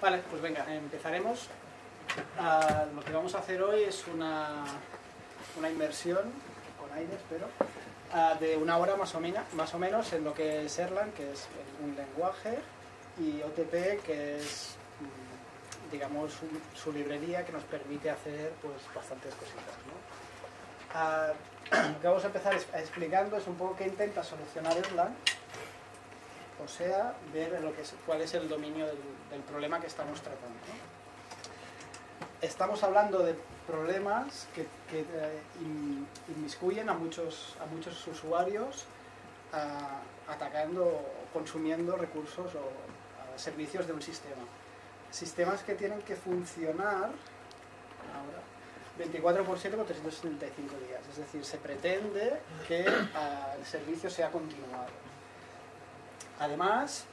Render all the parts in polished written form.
Vale, pues venga, empezaremos. Lo que vamos a hacer hoy es una inmersión, con aire espero, de una hora más o menos en lo que es Erlang, que es un lenguaje, y OTP, que es, digamos, su librería que nos permite hacer pues bastantes cositas, ¿no? Lo que vamos a empezar explicando es un poco qué intenta solucionar Erlang, o sea, ver cuál es el dominio del problema que estamos tratando, ¿no? Estamos hablando de problemas que inmiscuyen a muchos usuarios atacando o consumiendo recursos o servicios de un sistema. Sistemas que tienen que funcionar ahora 24/7 por 365 días. Es decir, se pretende que el servicio sea continuado. Además,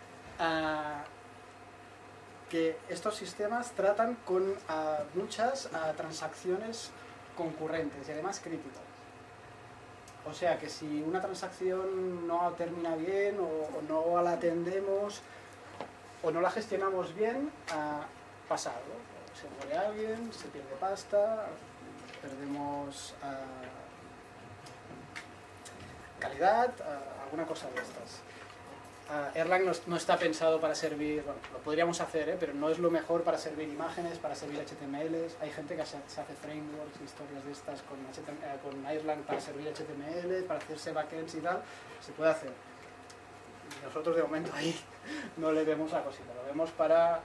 que estos sistemas tratan con muchas transacciones concurrentes y además críticas. O sea que si una transacción no termina bien o no la atendemos o no la gestionamos bien, pasa algo. Se muere alguien, se pierde pasta, perdemos calidad, alguna cosa de estas. Erlang no está pensado para servir, bueno, lo podríamos hacer, pero no es lo mejor para servir imágenes, para servir HTMLs. Hay gente que se hace frameworks, historias de estas con Erlang para servir HTML, para hacerse backends y tal. Se puede hacer. Nosotros de momento ahí no le vemos la cosita, lo vemos para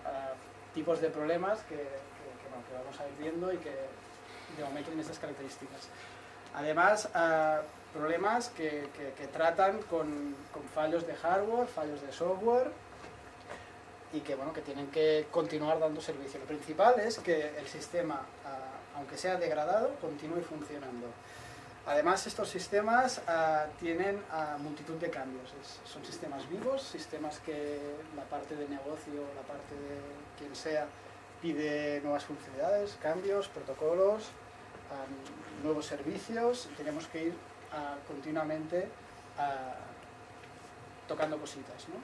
tipos de problemas que vamos a ir viendo y que de momento tienen estas características. Además, problemas que tratan con fallos de hardware, fallos de software y que tienen que continuar dando servicio. Lo principal es que el sistema, aunque sea degradado, continúe funcionando. Además, estos sistemas tienen multitud de cambios. Son sistemas vivos, sistemas que la parte de negocio, la parte de quien sea, pide nuevas funcionalidades, cambios, protocolos, nuevos servicios. Tenemos que ir continuamente tocando cositas, ¿no?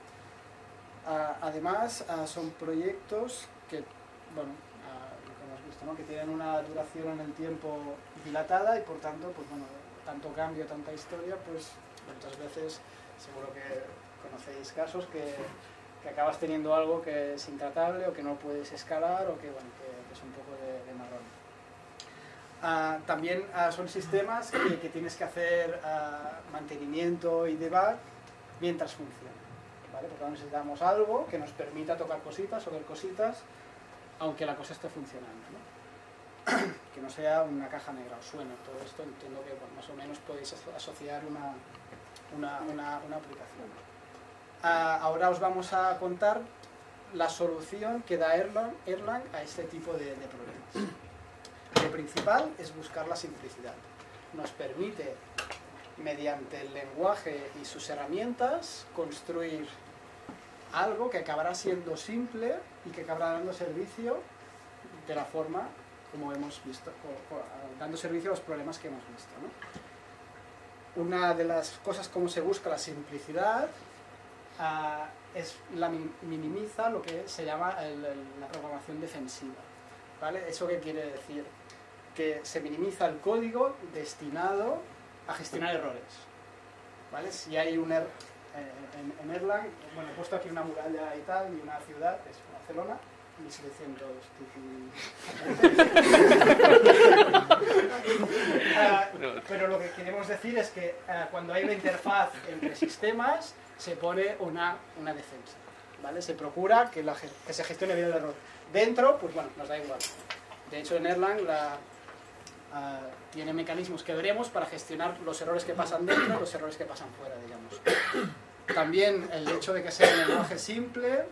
Además, son proyectos que, lo que hemos visto, ¿no? Que tienen una duración en el tiempo dilatada y por tanto, tanto cambio, tanta historia, pues muchas veces, seguro que conocéis casos que acabas teniendo algo que es intratable o que no puedes escalar o que es un poco de marrón. También son sistemas que tienes que hacer mantenimiento y debug mientras funcionan, ¿vale? Porque necesitamos algo que nos permita tocar cositas o ver cositas aunque la cosa esté funcionando, ¿no? Que no sea una caja negra. Os suena todo esto, entiendo que más o menos podéis asociar una aplicación. Ahora os vamos a contar la solución que da Erlang a este tipo de problemas. Lo principal es buscar la simplicidad. Nos permite, mediante el lenguaje y sus herramientas, construir algo que acabará siendo simple y que acabará dando servicio de la forma como hemos visto, dando servicio a los problemas que hemos visto, ¿no? Una de las cosas como se busca la simplicidad minimiza lo que se llama la programación defensiva, ¿vale? ¿Eso qué quiere decir? Que se minimiza el código destinado a gestionar errores, ¿vale? Si hay un error en Erlang, he puesto aquí una muralla y tal, y una ciudad, es Barcelona, y sigue siendo pero lo que queremos decir es que cuando hay una interfaz entre sistemas, se pone una defensa, ¿vale? Se procura que se gestione bien el error. Dentro, nos da igual. De hecho, en Erlang tiene mecanismos que veremos para gestionar los errores que pasan dentro y los errores que pasan fuera, digamos. También el hecho de que sea un lenguaje simple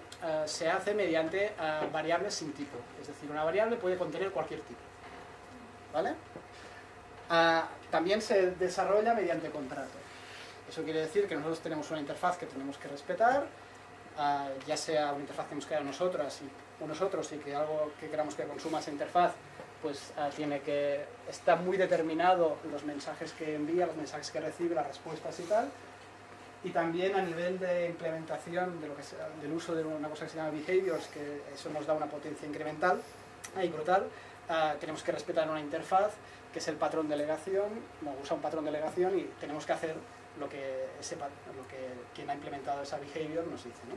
se hace mediante variables sin tipo. Es decir, una variable puede contener cualquier tipo, ¿vale? También se desarrolla mediante contrato. Eso quiere decir que nosotros tenemos una interfaz que tenemos que respetar, ya sea una interfaz que hemos creado nosotros y que algo que queramos que consuma esa interfaz, pues está muy determinado los mensajes que envía, los mensajes que recibe, las respuestas y tal. y también a nivel de implementación de del uso de una cosa que se llama behaviors, que eso nos da una potencia incremental y brutal. Tenemos que respetar una interfaz que es el patrón de delegación, usa un patrón de delegación y tenemos que hacer lo que quien ha implementado esa behavior nos dice, ¿no?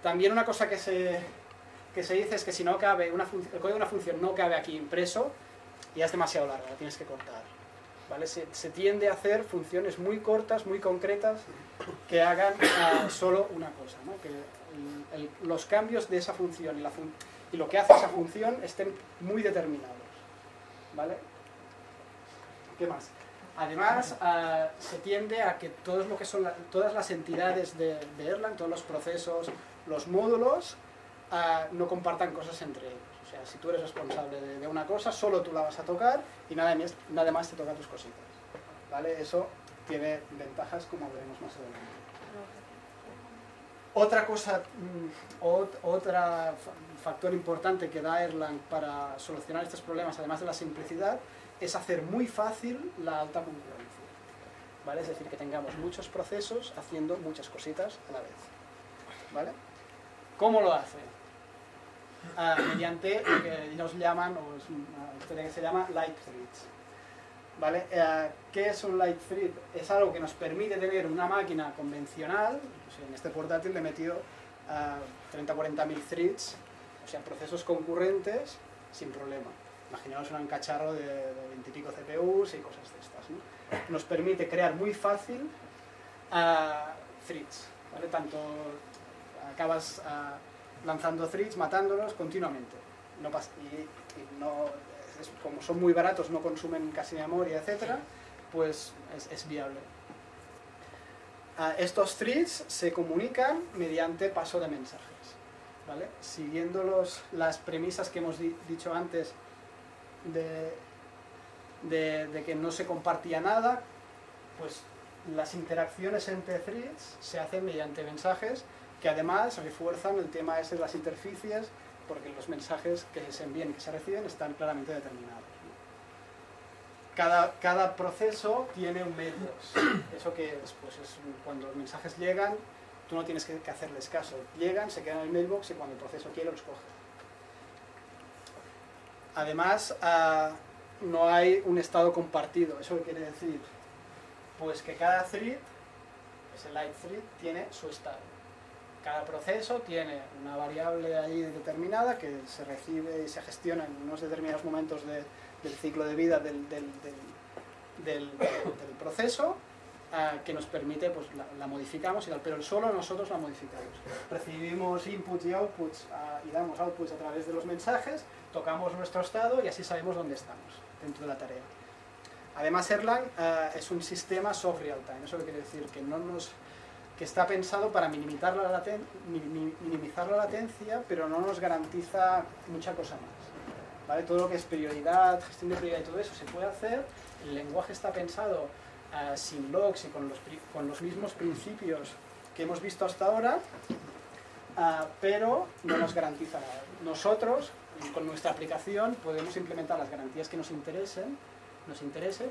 También una cosa que se dice es que si no cabe el código de una función no cabe aquí impreso, ya es demasiado larga, la tienes que cortar, ¿vale? Se tiende a hacer funciones muy cortas, muy concretas, que hagan solo una cosa, ¿no? Que los cambios de esa función y lo que hace esa función estén muy determinados, ¿vale? ¿Qué más? Además, se tiende a que todas las entidades de Erlang, todos los procesos, los módulos, no compartan cosas entre ellos. O sea, si tú eres responsable de una cosa, solo tú la vas a tocar y nada más te toca tus cositas, ¿vale? Eso tiene ventajas, como veremos más adelante. Otra cosa, otro factor importante que da Erlang para solucionar estos problemas, además de la simplicidad, es hacer muy fácil la alta concurrencia, ¿vale? Es decir, que tengamos muchos procesos haciendo muchas cositas a la vez, ¿vale? ¿Cómo lo hace? Mediante lo que ellos llaman, o es una historia que se llama light threads, ¿vale? ¿Qué es un light thread? Es algo que nos permite tener una máquina convencional. O sea, en este portátil le he metido 30-40.000 threads, o sea, procesos concurrentes sin problema. Imaginaos un cacharro de 20 y pico CPUs y cosas de estas, ¿no? Nos permite crear muy fácil threads, ¿vale? Tanto acabas lanzando threads, matándolos continuamente. Como son muy baratos, no consumen casi memoria, etcétera, pues es viable. Estos threads se comunican mediante paso de mensajes, ¿vale? Siguiendo las premisas que hemos dicho antes de que no se compartía nada, pues las interacciones entre threads se hacen mediante mensajes que además refuerzan el tema ese de las interfaces, porque los mensajes que se envían y que se reciben están claramente determinados, ¿no? Cada proceso tiene un mailbox. ¿Eso qué es? Pues es cuando los mensajes llegan, tú no tienes que hacerles caso. Llegan, se quedan en el mailbox y cuando el proceso quiere los coge. Además, no hay un estado compartido. ¿Eso qué quiere decir? Pues que cada thread, ese light thread, tiene su estado. Cada proceso tiene una variable ahí determinada que se recibe y se gestiona en unos determinados momentos del ciclo de vida del proceso, que nos permite, pues la modificamos y tal, pero solo nosotros la modificamos. Recibimos inputs y outputs y damos outputs a través de los mensajes, tocamos nuestro estado y así sabemos dónde estamos dentro de la tarea. Además, Erlang es un sistema soft real time. Eso quiere decir que está pensado para minimizar la latencia, pero no nos garantiza mucha cosa más, ¿vale? Todo lo que es prioridad, gestión de prioridad y todo eso se puede hacer. El lenguaje está pensado sin logs y con los mismos principios que hemos visto hasta ahora, pero no nos garantiza nada. Nosotros, con nuestra aplicación, podemos implementar las garantías que nos interese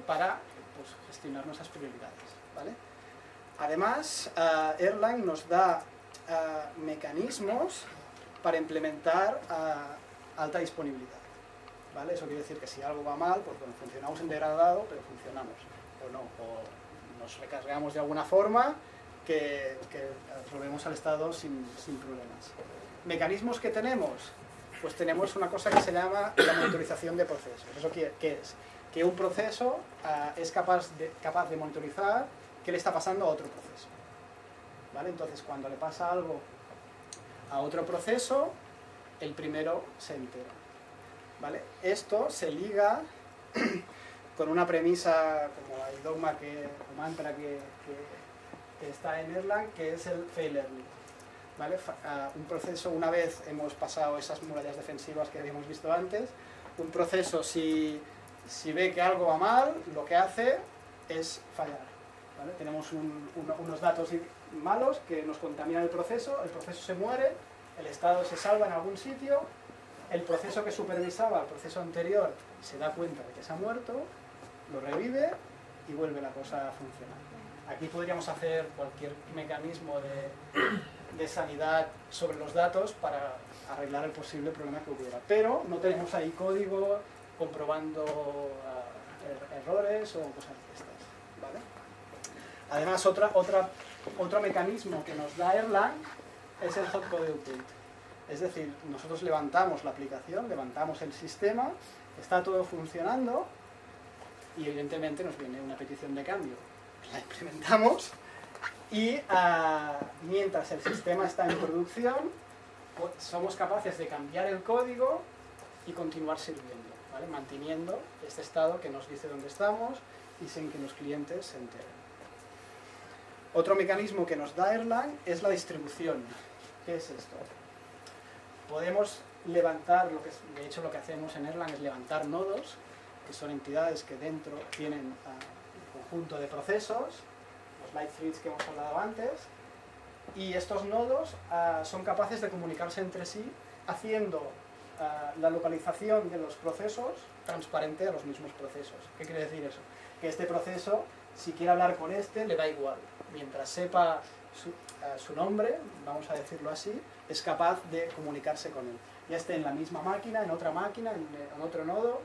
para, pues, gestionar nuestras prioridades, ¿vale? Además, Erlang nos da mecanismos para implementar alta disponibilidad, ¿vale? Eso quiere decir que si algo va mal, pues bueno, funcionamos en degradado, pero funcionamos, o no, o nos recargamos de alguna forma que volvemos al estado sin problemas. ¿Mecanismos que tenemos? Pues tenemos una cosa que se llama la monitorización de procesos. ¿Eso qué es? Que un proceso es capaz de monitorizar qué le está pasando a otro proceso, ¿vale? Entonces, cuando le pasa algo a otro proceso, el primero se entera, ¿vale? Esto se liga con una premisa, como el dogma o mantra que está en Erlang, que es el fail early, ¿vale? Un proceso, una vez hemos pasado esas murallas defensivas que habíamos visto antes, un proceso si ve que algo va mal, lo que hace es fallar, ¿vale? Tenemos unos datos malos que nos contaminan el proceso se muere, el estado se salva en algún sitio, el proceso que supervisaba el proceso anterior se da cuenta de que se ha muerto, lo revive y vuelve la cosa a funcionar. Aquí podríamos hacer cualquier mecanismo de sanidad sobre los datos para arreglar el posible problema que hubiera. Pero no tenemos ahí código comprobando errores o cosas de estas, ¿vale? Además, otro mecanismo que nos da Erlang es el hot code update. Es decir, nosotros levantamos la aplicación, levantamos el sistema, está todo funcionando y evidentemente nos viene una petición de cambio. La implementamos y mientras el sistema está en producción, pues, somos capaces de cambiar el código y continuar sirviendo, ¿vale? Manteniendo este estado que nos dice dónde estamos y sin que los clientes se enteren. Otro mecanismo que nos da Erlang es la distribución. ¿Qué es esto? Podemos levantar, de hecho lo que hacemos en Erlang es levantar nodos, que son entidades que dentro tienen un conjunto de procesos, los light threads que hemos hablado antes, y estos nodos son capaces de comunicarse entre sí haciendo la localización de los procesos transparente a los mismos procesos. ¿Qué quiere decir eso? Que este proceso, si quiere hablar con este, le da igual. Mientras sepa su nombre, vamos a decirlo así, es capaz de comunicarse con él. Ya esté en la misma máquina, en otra máquina, en otro nodo,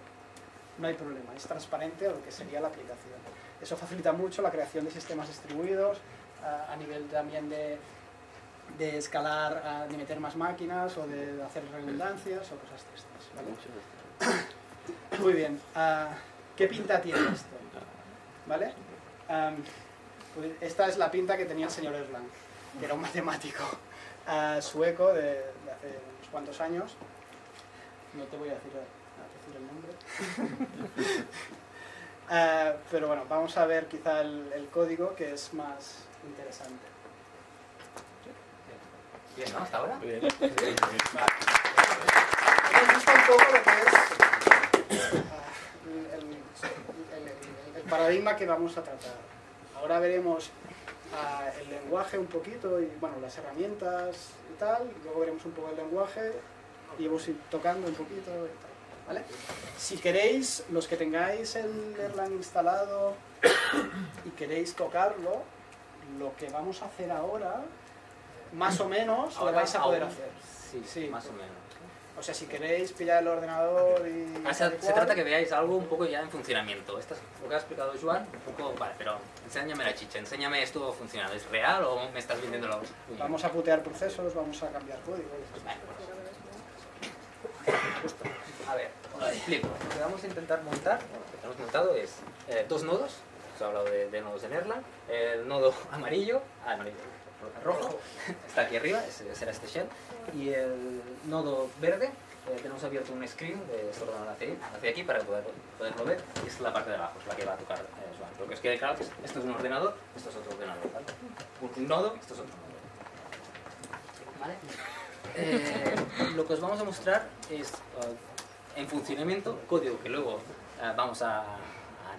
no hay problema, es transparente a lo que sería la aplicación. Eso facilita mucho la creación de sistemas distribuidos, a nivel también de escalar, de meter más máquinas o de hacer redundancias o cosas de estas, ¿vale? Muy bien, ¿qué pinta tiene esto? ¿Vale? Pues esta es la pinta que tenía el señor Erlang, que era un matemático sueco de hace unos cuantos años. No te voy a decir el nombre. Pero bueno, vamos a ver quizá el código, que es más interesante. Bien, ¿no? ¿Hasta ahora? Bien. Vale. Hemos visto un poco lo que es el paradigma que vamos a tratar. Ahora veremos el lenguaje un poquito, y bueno, las herramientas y tal, y luego veremos un poco el lenguaje y vamos a ir tocando un poquito y tal, ¿vale? Si queréis, los que tengáis el Erlang instalado y queréis tocarlo, lo que vamos a hacer ahora, más o menos, lo vais a poder hacer. Sí, más o menos. O sea, si queréis pillar el ordenador y... Se trata que veáis algo un poco ya en funcionamiento. Esto es lo que ha explicado Joan, un poco, vale, pero enséñame la chicha, enséñame esto funcionando. ¿Es real o me estás vendiendo la... Vamos a putear procesos, vamos a cambiar código. Justo. A ver, os explico. Lo que vamos a intentar montar, bueno, lo que tenemos montado es dos nodos. Os he hablado de nodos en Erlang. El nodo rojo, está aquí arriba, será este shell. Y el nodo verde, tenemos abierto un screen de este ordenador hacia aquí para poderlo ver. Y esta es la parte de abajo, es la que va a tocar Joan. Lo que os quede claro es que esto es un ordenador, esto es otro ordenador, ¿vale? Un nodo, esto es otro nodo. ¿Vale? Lo que os vamos a mostrar es en funcionamiento código que luego vamos a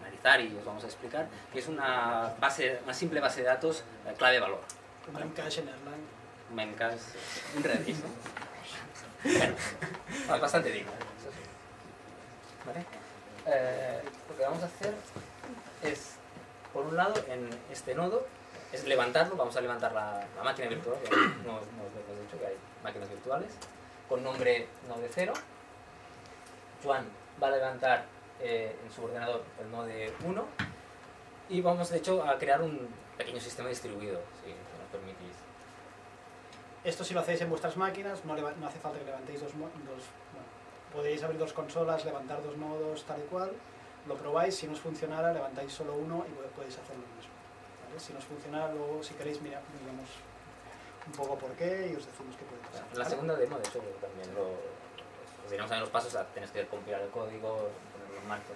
analizar y os vamos a explicar, que es una simple base de datos clave-valor. Un memcache en Erlang. Un memcache, un Redis, ¿no? Bueno, es bastante digno. ¿Vale? Lo que vamos a hacer es, por un lado, en este nodo, es levantarlo, vamos a levantar la máquina virtual, ya no os he dicho que hay máquinas virtuales, con nombre node 0. Joan va a levantar en su ordenador el node 1 y vamos, de hecho, a crear un pequeño sistema distribuido, si nos permitís. Esto si lo hacéis en vuestras máquinas, no hace falta que levantéis bueno, podéis abrir dos consolas, levantar dos nodos tal y cual, lo probáis, si no os funcionara levantáis solo uno y podéis hacer lo mismo, ¿vale? Si no os funcionara, luego si queréis miramos un poco por qué y os decimos qué puede pasar. La segunda demo, de hecho, también os diremos en los pasos, tenéis que compilar el código, ponerlo en marcha.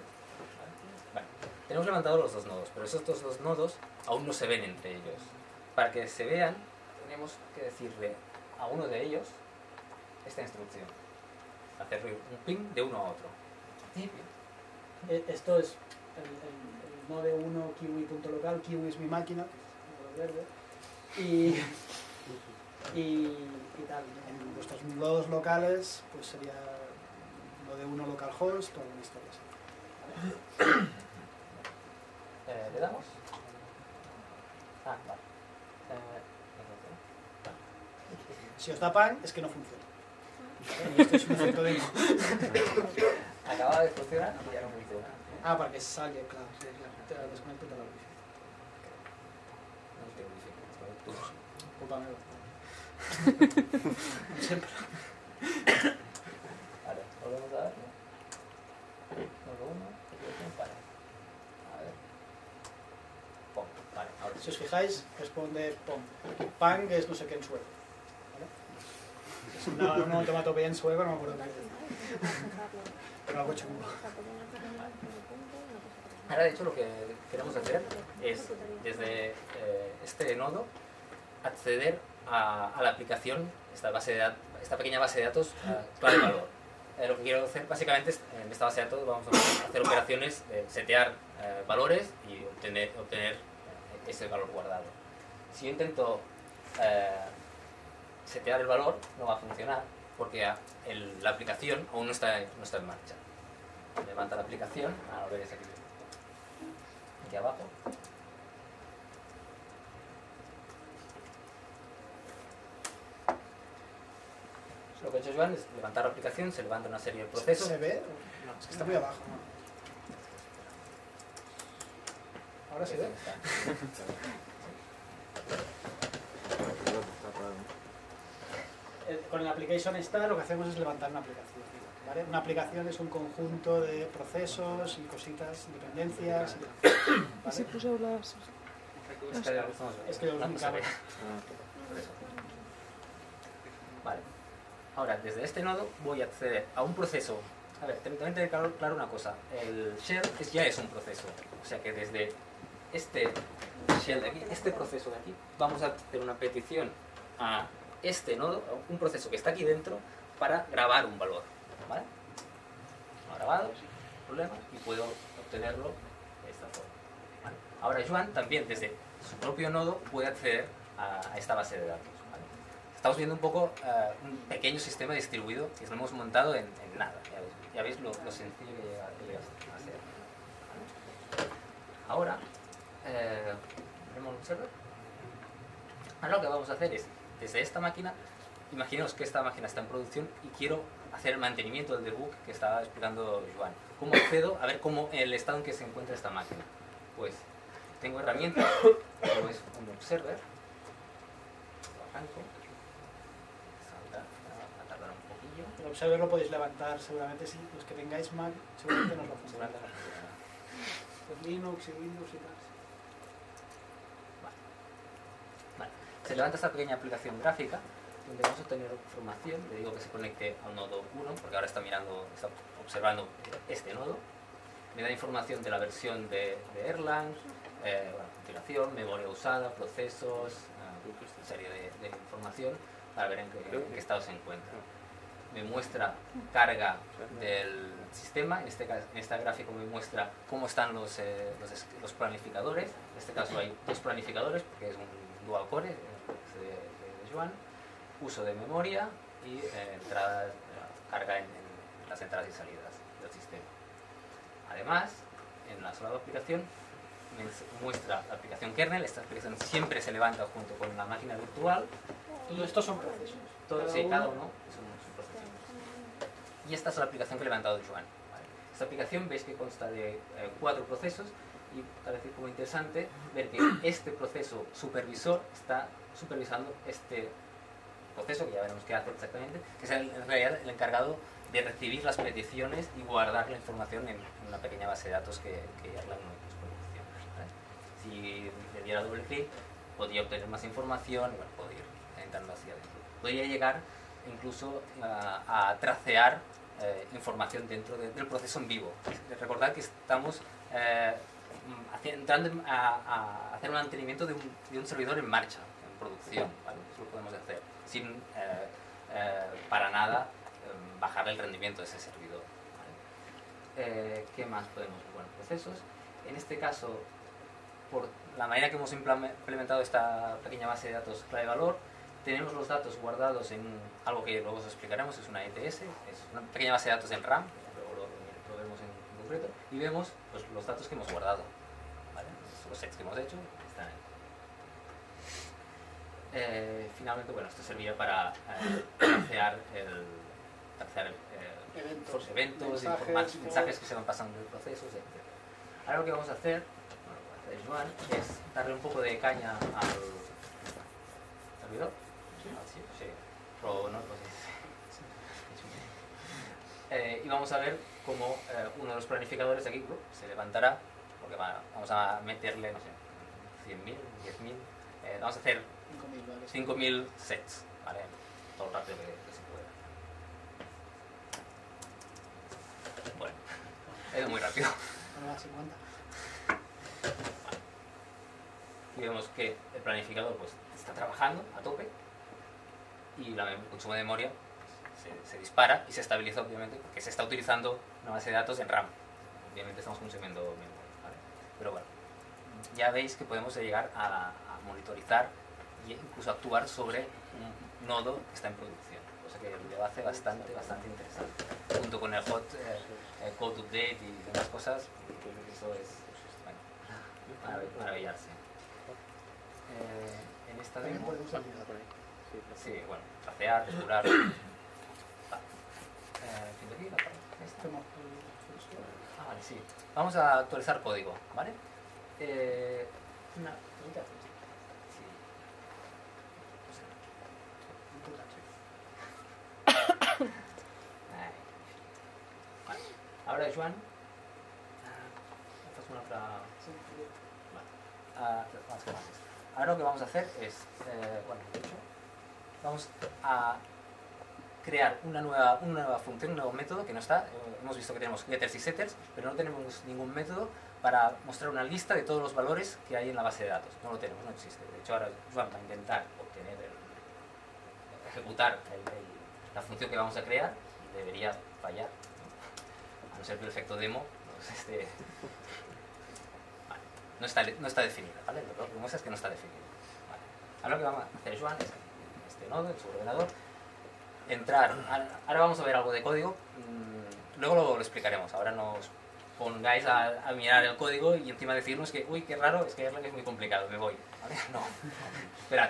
Vale. Tenemos levantados los dos nodos, pero esos dos nodos aún no se ven entre ellos. Para que se vean, tenemos que decirle a uno de ellos esta instrucción. Hacerle un ping de uno a otro. Esto es el node 1 kiwi.local, kiwi es mi máquina, que es el verde, y tal. En vuestros nodos locales pues sería node 1 localhost o alguna historia así. ¿Vale? ¿Le damos? Ah, vale. Si os da pan, es que no funciona. ¿Vale? Esto es un efecto de... Acaba de funcionar y ya no funciona. Ah, para que salga, claro. Sí, claro. Te la desconecto y te la wifi. No te wifi, tú. Culpa mía. Siempre. Vale, volvemos a ver. Uno, vale. A ver. Pom, vale, ahora Si sí. os fijáis, responde pom. Pan, que es no sé qué en sueco. ¿Vale? Es una onomatopeya en sueco, no me acuerdo qué es. Pero algo chungo. Ahora, de hecho, lo que queremos hacer es, desde este nodo, acceder a la aplicación, esta pequeña base de datos clave valor. Lo que quiero hacer, básicamente, es, en esta base de datos vamos a hacer operaciones de setear valores y obtener ese valor guardado. Si yo intento setear el valor, no va a funcionar, porque la aplicación aún no está en marcha. Levanta la aplicación, lo veréis aquí abajo. Lo que ha hecho Joan es levantar la aplicación, se levanta una serie de procesos. ¿Se ve? No, es que está muy abajo. ¿No? Ahora se ve. Con el application star lo que hacemos es levantar una aplicación. ¿Vale? Una aplicación es un conjunto de procesos y cositas, dependencias. ¿Y si puso las...? Es que los nunca ves. Vale. Ahora, desde este nodo voy a acceder a un proceso. A ver, también tengo que claro una cosa. El shell ya es un proceso. O sea que desde este shell de aquí, este proceso de aquí, vamos a hacer una petición a este nodo, a un proceso que está aquí dentro, para grabar un valor. ¿Vale? Lo he grabado, sin problema, y puedo obtenerlo de esta forma. ¿Vale? Ahora Joan también desde su propio nodo puede acceder a esta base de datos. ¿Vale? Estamos viendo un poco un pequeño sistema distribuido que lo hemos montado en nada. Ya veis lo sencillo que llega a ser. ¿Vale? Ahora, ¿vemos el server? Ahora lo que vamos a hacer es, desde esta máquina, imaginaos que esta máquina está en producción y quiero hacer el mantenimiento del debug que estaba explicando Joan. ¿Cómo accedo a ver cómo el estado en que se encuentra esta máquina? Pues tengo herramientas, como es un observer, lo arranco, va a tardar un poquillo. El observer lo podéis levantar seguramente, sí, los que tengáis Mac seguramente nos lo funcionará. Seguramente no funciona. Pues Linux y Windows y tal. Vale. Se levanta esta pequeña aplicación gráfica donde vamos a obtener información. Le digo que se conecte al nodo 1 porque ahora está observando este nodo. Me da información de la versión de Erlang, configuración, memoria usada, procesos, una serie de información para ver en qué estado se encuentra. Me muestra carga del sistema, en este gráfico me muestra cómo están los planificadores. En este caso hay dos planificadores porque es un dual core de Joan, uso de memoria y carga en las entradas y salidas del sistema. Además, en la sola aplicación me muestra la aplicación kernel. Esta aplicación siempre se levanta junto con la máquina virtual. Todo esto son procesos. Cada uno son procesos. Y esta es la aplicación que he levantado Joan. ¿Vale? Esta aplicación veis que consta de 4 procesos y parece como interesante ver que este proceso supervisor está supervisando este proceso, que ya veremos qué hace exactamente, que es en realidad el encargado de recibir las peticiones y guardar la información en una pequeña base de datos que Erlang nos proporciona. ¿Vale? Si le diera doble clic, podría obtener más información y bueno, podría ir entrando hacia adentro. Podría llegar incluso a tracear información dentro del proceso en vivo. Recordad que estamos entrando a hacer un mantenimiento de un servidor en marcha, en producción. ¿Vale? Eso lo podemos hacer sin para nada bajar el rendimiento de ese servidor. ¿Vale? ¿Qué más podemos ver? Bueno, procesos. En este caso, por la manera que hemos implementado esta pequeña base de datos clave valor, tenemos los datos guardados en algo que luego os explicaremos, es una ETS, es una pequeña base de datos en RAM, luego lo vemos en concreto, y vemos pues, los datos que hemos guardado, ¿vale? Los sets que hemos hecho están ahí. finalmente, bueno, esto servirá para tracear Eventos, eventos, mensajes, mensajes que se van pasando de procesos, etc. Ahora lo que vamos a hacer, bueno, lo que hace Joan, es darle un poco de caña al servidor. Sí, sí. Pero no, pues, y vamos a ver cómo uno de los planificadores de aquí se levantará, porque vamos a meterle, no sé, 100.000, 10.000, vamos a hacer 5.000, vale. 5.000 sets, ¿vale? Todo el rápido que se pueda. Bueno, he ido muy rápido. Ahora va a 50. Y vemos que el planificador pues está trabajando a tope y el consumo de memoria se dispara y se estabiliza, obviamente, porque se está utilizando una base de datos en RAM. Obviamente estamos consumiendo memoria, ¿vale? Pero bueno, ya veis que podemos llegar a monitorizar e incluso actuar sobre un nodo que está en producción, cosa que lo hace bastante interesante. Junto con el hot code update y demás cosas, eso es, bueno, maravillarse. En esta demo, sí, bueno, tracear, explorar. Vale, sí. Vamos a actualizar código, ¿vale? Una pregunta. Sí. Vale. Ahora, Joan, esta es una otra. Vale. Ahora lo que vamos a hacer es, bueno, de hecho, vamos a crear una nueva función, un nuevo método que no está. Hemos visto que tenemos getters y setters, pero no tenemos ningún método para mostrar una lista de todos los valores que hay en la base de datos. No lo tenemos, no existe. De hecho, ahora vamos a intentar ejecutar la función que vamos a crear y debería fallar, a no ser que el efecto demo no está definida, ¿vale? Lo que muestra es que no está definida. Vale. Ahora lo que vamos a hacer, Joan, es en este nodo, en su ordenador, entrar. Ahora vamos a ver algo de código, luego lo explicaremos. Ahora no os pongáis a mirar el código y encima decirnos que, uy, qué raro, es que es muy complicado, me voy, ¿vale? No. Esperad,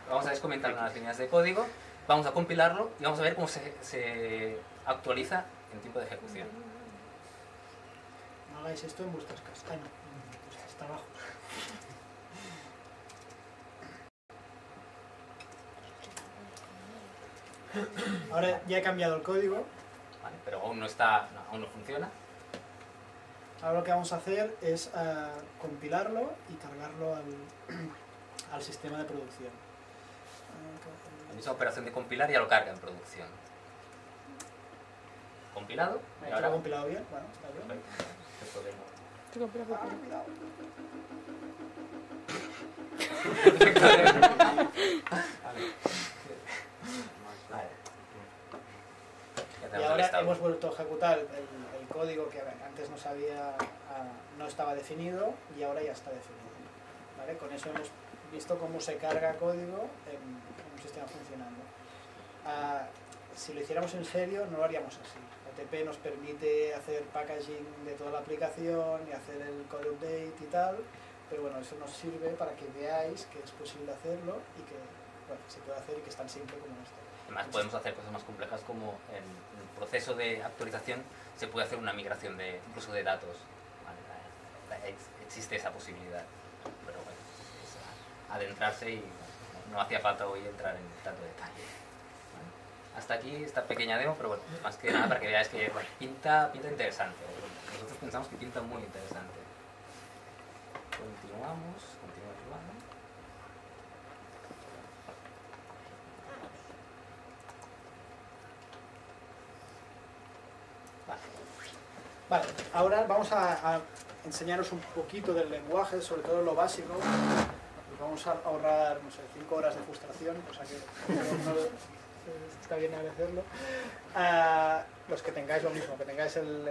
vamos a descomentar unas líneas de código, vamos a compilarlo y vamos a ver cómo se actualiza en tiempo de ejecución. No hagáis esto en vuestras casas. Ay, no, en vuestros trabajos. Ahora ya he cambiado el código. Vale, pero aún no funciona. Ahora lo que vamos a hacer es compilarlo y cargarlo al sistema de producción. La misma operación de compilar ya lo carga en producción. Compilado. Y ¿Lo ahora ha compilado bien? Bueno, está bien. Esto de nuevo. Te compras por culo. Cuidado. Vale. Ya Y tenemos el ahora estado. hemos vuelto a ejecutar el código que antes no estaba definido y ahora ya está definido. ¿Vale? Con eso hemos visto cómo se carga código en un sistema funcionando. Si lo hiciéramos en serio no lo haríamos así. OTP nos permite hacer packaging de toda la aplicación y hacer el code update y tal, pero bueno, eso nos sirve para que veáis que es posible hacerlo y que bueno, se puede hacer y que es tan simple como esto. Además podemos hacer cosas más complejas como en el proceso de actualización se puede hacer una migración incluso de datos. Vale, existe esa posibilidad, pero bueno, es adentrarse y no hacía falta hoy entrar en tanto detalle. Vale. Hasta aquí esta pequeña demo, pero bueno, más que nada para que veáis que bueno, pinta interesante. Nosotros pensamos que pinta muy interesante. Continuamos jugando. Vale, ahora vamos a enseñaros un poquito del lenguaje, sobre todo lo básico. Vamos a ahorrar, no sé, 5 horas de frustración, o sea que está bien agradecerlo. Los que tengáis lo mismo, que tengáis el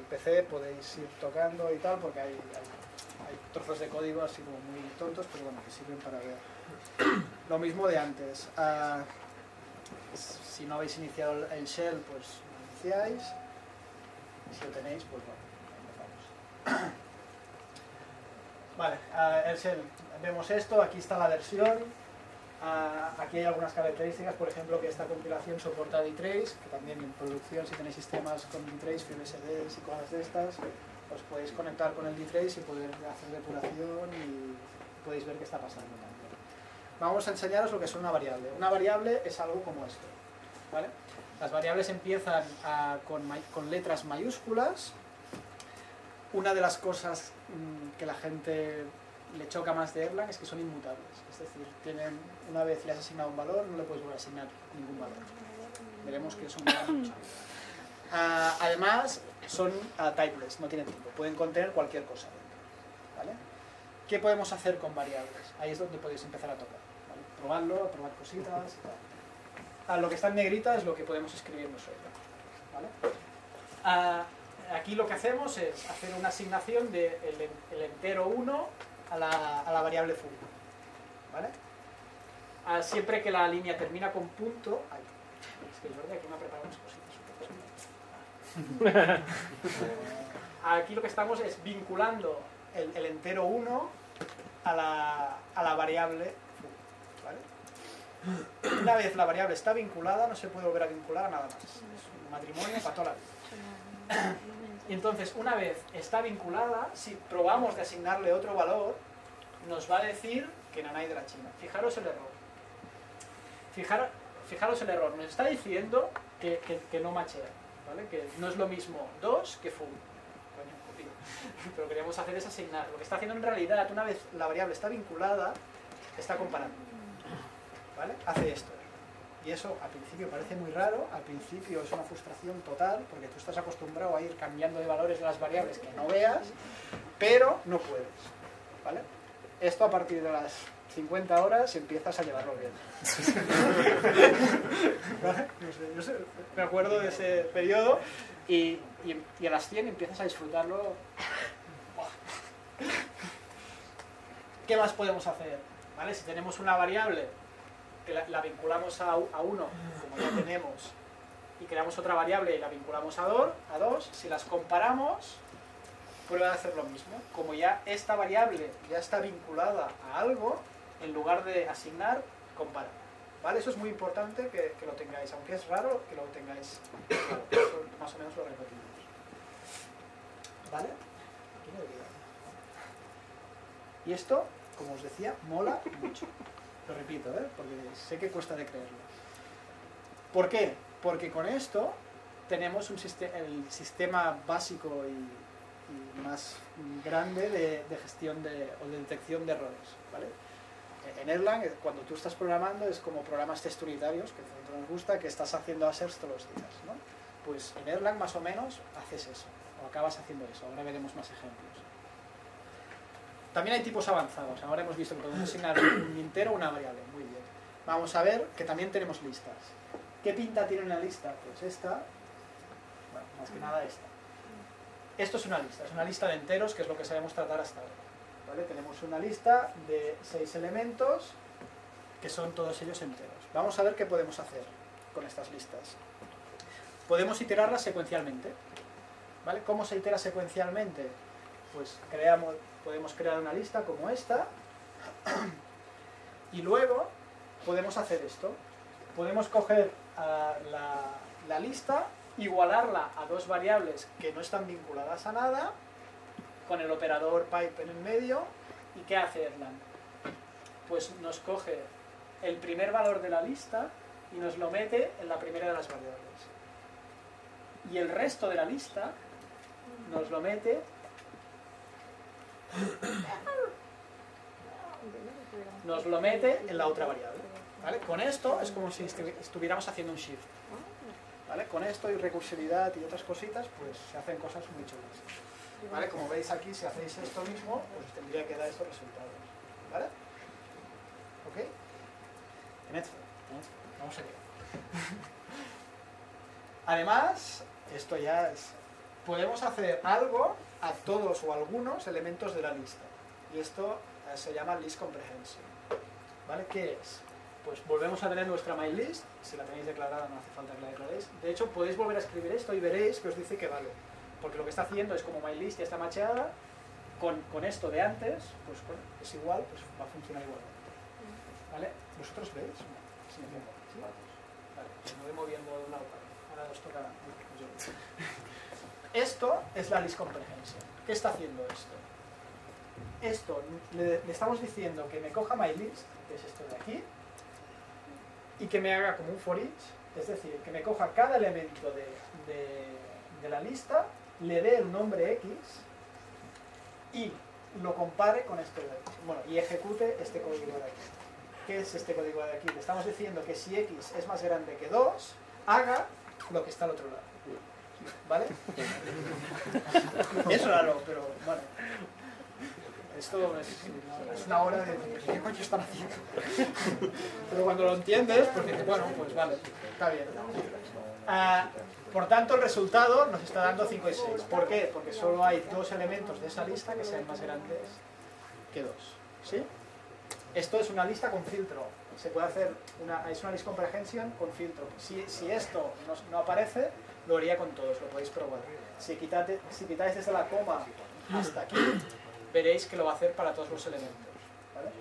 PC, podéis ir tocando y tal, porque hay trozos de código así como muy tontos, pero bueno, que sirven para ver. Lo mismo de antes. Si no habéis iniciado el shell, pues lo iniciáis. Si lo tenéis, pues bueno, empezamos. Vale, el shell, vemos esto, aquí está la versión. Aquí hay algunas características, por ejemplo, que esta compilación soporta dtrace, que también en producción, si tenéis sistemas con dtrace, FreeBSDs y cosas de estas, os podéis conectar con el dtrace y poder hacer depuración y podéis ver qué está pasando también. Vamos a enseñaros lo que es una variable. Una variable es algo como esto, ¿vale? Las variables empiezan con letras mayúsculas. Una de las cosas que la gente le choca más de Erlang es que son inmutables. Es decir, una vez le has asignado un valor, no le puedes volver a asignar ningún valor. Veremos que son mucho. Además, son typeless, no tienen tipo. Pueden contener cualquier cosa dentro, ¿vale? ¿Qué podemos hacer con variables? Ahí es donde podéis empezar a tocar, ¿vale? Probarlo, probar cositas y tal. Lo que está en negrita es lo que podemos escribir nosotros, ¿vale? Aquí lo que hacemos es hacer una asignación del entero 1 a la variable full, ¿vale? Siempre que la línea termina con punto... Ay, es que Jordi aquí me ha preparado unas cositas. Aquí lo que estamos es vinculando el entero 1 a la variable full, ¿vale? Una vez la variable está vinculada, no se puede volver a vincular a nada más. Es un matrimonio para toda la vida. Y entonces, una vez está vinculada, si probamos de asignarle otro valor, nos va a decir que nanay de la China. Fijaros el error. Fijaros el error. Nos está diciendo que no machea, ¿vale? Que no es lo mismo 2 que full. Coño, tío. Pero lo que queríamos hacer es asignar. Lo que está haciendo en realidad, una vez la variable está vinculada, está comparando, ¿vale? Hace esto. Y eso al principio parece muy raro, al principio es una frustración total, porque tú estás acostumbrado a ir cambiando de valores de las variables que no veas, pero no puedes, ¿vale? Esto a partir de las 50 horas empiezas a llevarlo bien. ¿Vale? No sé, me acuerdo de ese periodo y a las 100 empiezas a disfrutarlo. ¿Qué más podemos hacer? ¿Vale? Si tenemos una variable que la vinculamos a 1, como ya tenemos, y creamos otra variable y la vinculamos a 2, si las comparamos, prueba de hacer lo mismo. Como ya esta variable ya está vinculada a algo, en lugar de asignar, compara. ¿Vale? Eso es muy importante que lo tengáis, aunque es raro que lo tengáis claro. Eso más o menos lo repetimos. ¿Vale? Aquí me he olvidado. Y esto, como os decía, mola mucho. Lo repito, porque sé que cuesta de creerlo. ¿Por qué? Porque con esto tenemos el sistema básico y más grande de gestión o de detección de errores, ¿vale? En Erlang, cuando tú estás programando, es como programas test unitarios, que a nosotros nos gusta, que estás haciendo assers todos los días, ¿no? Pues en Erlang más o menos haces eso, o acabas haciendo eso. Ahora veremos más ejemplos. También hay tipos avanzados. Ahora hemos visto que podemos asignar un entero o una variable. Muy bien. Vamos a ver que también tenemos listas. ¿Qué pinta tiene una lista? Pues esta. Bueno, más que nada esta. Esto es una lista de enteros, que es lo que sabemos tratar hasta ahora. ¿Vale? Tenemos una lista de 6 elementos, que son todos ellos enteros. Vamos a ver qué podemos hacer con estas listas. Podemos iterarlas secuencialmente. ¿Vale? ¿Cómo se itera secuencialmente? Pues podemos crear una lista como esta y luego podemos hacer esto. Podemos coger la lista, igualarla a 2 variables que no están vinculadas a nada, con el operador pipe en el medio. ¿Y qué hace Erlang? Pues nos coge el primer valor de la lista y nos lo mete en la primera de las variables. Y el resto de la lista nos lo mete en la otra variable, ¿vale? Con esto es como si estuviéramos haciendo un shift, ¿vale? Con esto y recursividad y otras cositas, pues se hacen cosas muy chulas, ¿vale? Como veis aquí, si hacéis esto mismo, pues tendría que dar estos resultados, ¿vale? ¿Ok? Vamos allá. Además, esto ya es... Podemos hacer algo a todos o algunos elementos de la lista. Y esto se llama list comprehension. ¿Vale? ¿Qué es? Pues volvemos a tener nuestra mylist. Si la tenéis declarada no hace falta que la declaréis. De hecho, podéis volver a escribir esto y veréis que os dice que vale. Porque lo que está haciendo es como mylist ya está macheada, con esto de antes, pues bueno, es igual, pues va a funcionar igual. ¿Vale? ¿Vosotros veis? Sí, ¿sí? Vale, me voy moviendo de un lado para otro. Ahora os toca yo. Esto es la list comprehension. ¿Qué está haciendo esto? Esto, le estamos diciendo que me coja mylist, que es esto de aquí, y que me haga como un for each, es decir, que me coja cada elemento de la lista, le dé el nombre X y lo compare con esto de aquí. Bueno, y ejecute este código de aquí. ¿Qué es este código de aquí? Le estamos diciendo que si X es más grande que 2, haga lo que está al otro lado. ¿Vale? Es raro, pero bueno. Esto es una hora de ¿qué coño están haciendo? Pero cuando lo entiendes, pues dices, bueno, pues vale, está bien. Por tanto, el resultado nos está dando 5 y 6. ¿Por qué? Porque solo hay 2 elementos de esa lista que sean más grandes que 2. ¿Sí? Esto es una lista con filtro. Se puede hacer es una list comprehension con filtro. Si esto no aparece, lo haría con todos, lo podéis probar. Si quitáis desde la coma hasta aquí, veréis que lo va a hacer para todos los elementos. ¿Vale?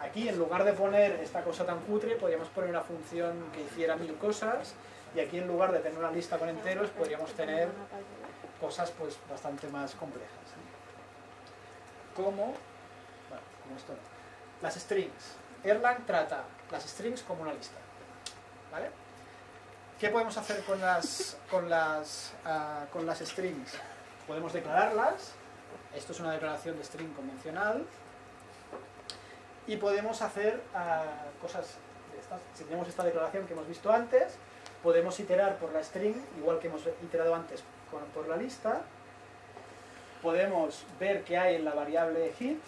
Aquí, en lugar de poner esta cosa tan cutre, podríamos poner una función que hiciera 1000 cosas, y aquí, en lugar de tener una lista con enteros, podríamos tener cosas pues bastante más complejas. Como esto no. Las strings. Erlang trata las strings como una lista. ¿Vale? ¿Qué podemos hacer con las strings? Podemos declararlas. Esto es una declaración de string convencional. Y podemos hacer cosas de estas. Si tenemos esta declaración que hemos visto antes, podemos iterar por la string, igual que hemos iterado antes por la lista. Podemos ver qué hay en la variable hit.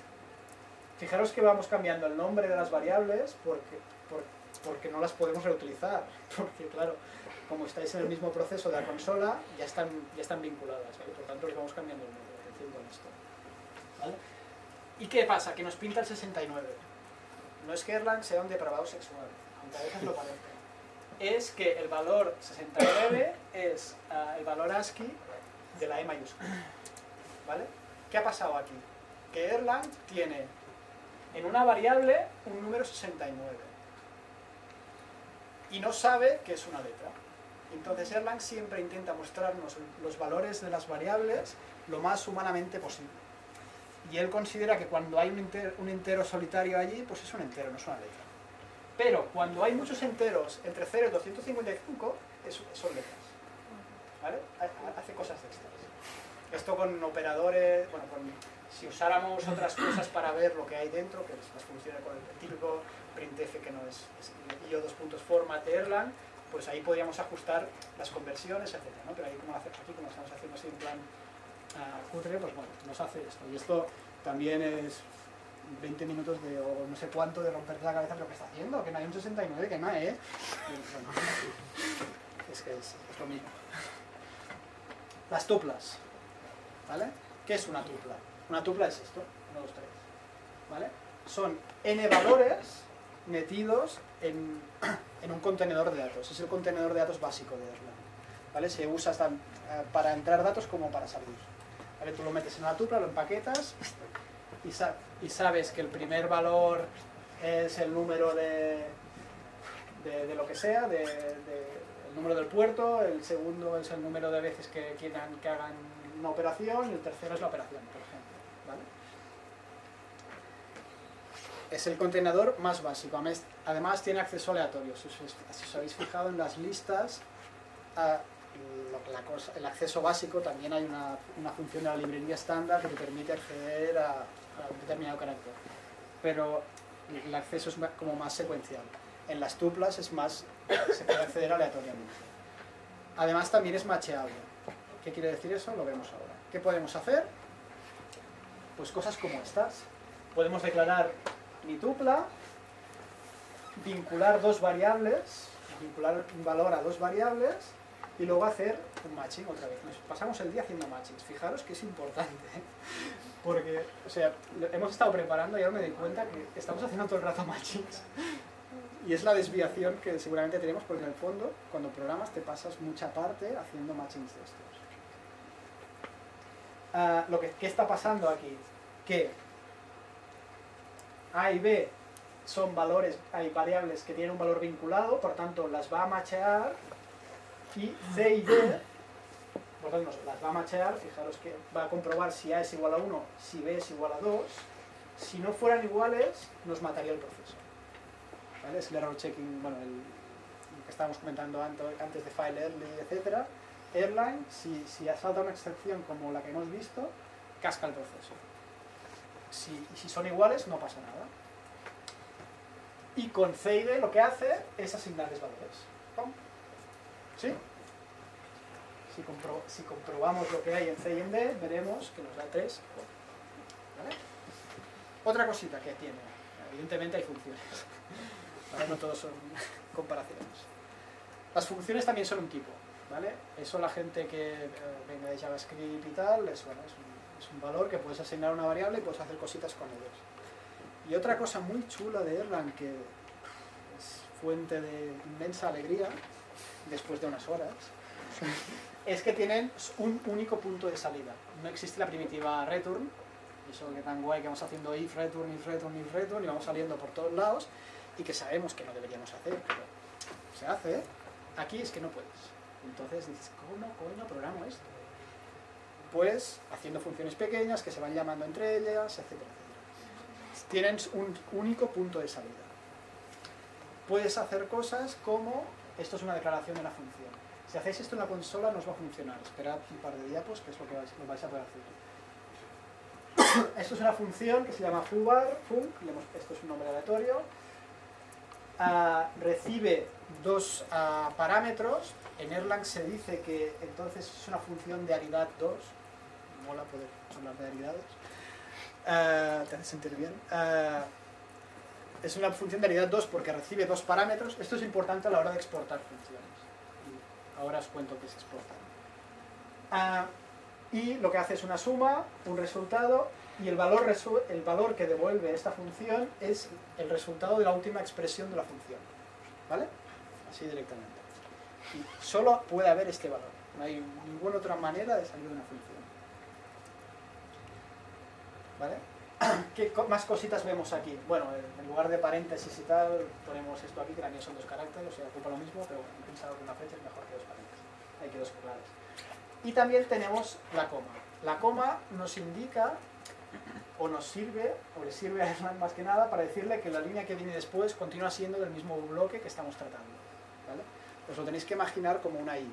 Fijaros que vamos cambiando el nombre de las variables porque no las podemos reutilizar. Porque, claro, como estáis en el mismo proceso de la consola, ya están vinculadas. ¿Vale? Por tanto, les vamos cambiando el nombre haciendo esto. ¿Vale? ¿Y qué pasa? Que nos pinta el 69. No es que Erlang sea un depravado sexual, aunque a veces lo parece. Es que el valor 69 es el valor ASCII de la E mayúscula. ¿Vale? ¿Qué ha pasado aquí? Que Erlang tiene en una variable un número 69 y no sabe que es una letra. Entonces Erlang siempre intenta mostrarnos los valores de las variables lo más humanamente posible. Y él considera que cuando hay un entero solitario allí, pues es un entero, no es una letra. Pero cuando hay muchos enteros entre 0 y 255, son letras. ¿Vale? Hace cosas de estas. Esto con operadores, bueno, si usáramos otras cosas para ver lo que hay dentro, que es las funciones con el típico printf que no es io 2.format de Erlang, pues ahí podríamos ajustar las conversiones, etc. ¿no? Pero ahí como estamos haciendo así en plan cutre, pues bueno, nos hace esto. Y esto también es 20 minutos o no sé cuánto de romperte la cabeza, pero ¿qué está haciendo? Que no hay un 69, que no es. Bueno, es que es lo mismo. Las tuplas. ¿Vale? ¿Qué es una tupla? Una tupla es esto, 1, 2, 3. ¿Vale? Son n valores metidos en un contenedor de datos. Es el contenedor de datos básico de Erlang. ¿Vale? Se usa para entrar datos como para salir. ¿Vale? Tú lo metes en una tupla, lo empaquetas y sabes que el primer valor es el número de lo que sea, el número del puerto, el segundo es el número de veces que quieran que hagan una operación y el tercero es la operación, por ejemplo. ¿Vale? Es el contenedor más básico. Además tiene acceso aleatorio. Si os habéis fijado en las listas, el acceso básico, también hay una función de la librería estándar que te permite acceder a un determinado carácter. Pero el acceso es como más secuencial. En las tuplas se puede acceder aleatoriamente. Además también es macheable. ¿Qué quiere decir eso? Lo vemos ahora. ¿Qué podemos hacer? Pues cosas como estas. Podemos declarar mi tupla, vincular dos variables, vincular un valor a dos variables y luego hacer un matching otra vez. Nos pasamos el día haciendo matchings. Fijaros que es importante, ¿eh? Porque, o sea, hemos estado preparando y ahora me doy cuenta que estamos haciendo todo el rato matchings. Y es la desviación que seguramente tenemos porque en el fondo, cuando programas, te pasas mucha parte haciendo matchings de estos. ¿Qué está pasando aquí? Que A y B son valores, hay variables que tienen un valor vinculado, por tanto las va a machear, y C y D, por tanto las va a machear, fijaros que va a comprobar si A es igual a 1, si B es igual a 2, si no fueran iguales nos mataría el proceso. ¿Vale? Es el error checking, bueno, el que estábamos comentando antes de file early, etc. Erlang, si asalta una excepción como la que hemos visto, casca el proceso. Si son iguales no pasa nada. Y con C y D lo que hace es asignarles valores. ¿Pum? ¿Sí? Si comprobamos lo que hay en C y en D, veremos que nos da 3. ¿Vale? Otra cosita que tiene, evidentemente hay funciones. ¿Vale? No todos son comparaciones. Las funciones también son un tipo. ¿Vale? Eso la gente que venga de JavaScript y tal, es un valor que puedes asignar a una variable y puedes hacer cositas con ellos. Y otra cosa muy chula de Erlang que es fuente de inmensa alegría después de unas horas es que tienen un único punto de salida. No existe la primitiva return, eso que tan guay que vamos haciendo if, return, if, return, if, return y vamos saliendo por todos lados y que sabemos que no deberíamos hacer, pero se hace. Aquí es que no puedes. Entonces dices, ¿cómo coño programo esto? Pues haciendo funciones pequeñas que se van llamando entre ellas, etcétera, etcétera. Tienen un único punto de salida. Puedes hacer cosas como, esto es una declaración de una función. Si hacéis esto en la consola no os va a funcionar. Esperad un par de diapos, que es lo que vais a poder hacer. Esto es una función que se llama foobar, esto es un nombre aleatorio. Recibe dos parámetros. En Erlang se dice que entonces es una función de aridad 2. Mola poder hablar de aridades. Te hace sentir bien. Es una función de aridad 2 porque recibe dos parámetros. Esto es importante a la hora de exportar funciones. Y ahora os cuento qué es exportar. Y lo que hace es una suma, un resultado, y el valor que devuelve esta función es el resultado de la última expresión de la función. ¿Vale? Así directamente. Y solo puede haber este valor. No hay ninguna otra manera de salir de una función. ¿Vale? ¿Qué más cositas vemos aquí? Bueno, en lugar de paréntesis y tal, ponemos esto aquí, que también son dos caracteres, o sea, ocupa lo mismo, pero he pensado que una flecha es mejor que dos paréntesis. Hay que dos claves. Y también tenemos la coma. La coma nos indica, o nos sirve, o le sirve a Erlang más que nada, para decirle que la línea que viene después continúa siendo del mismo bloque que estamos tratando. ¿Vale? Pues lo tenéis que imaginar como una I.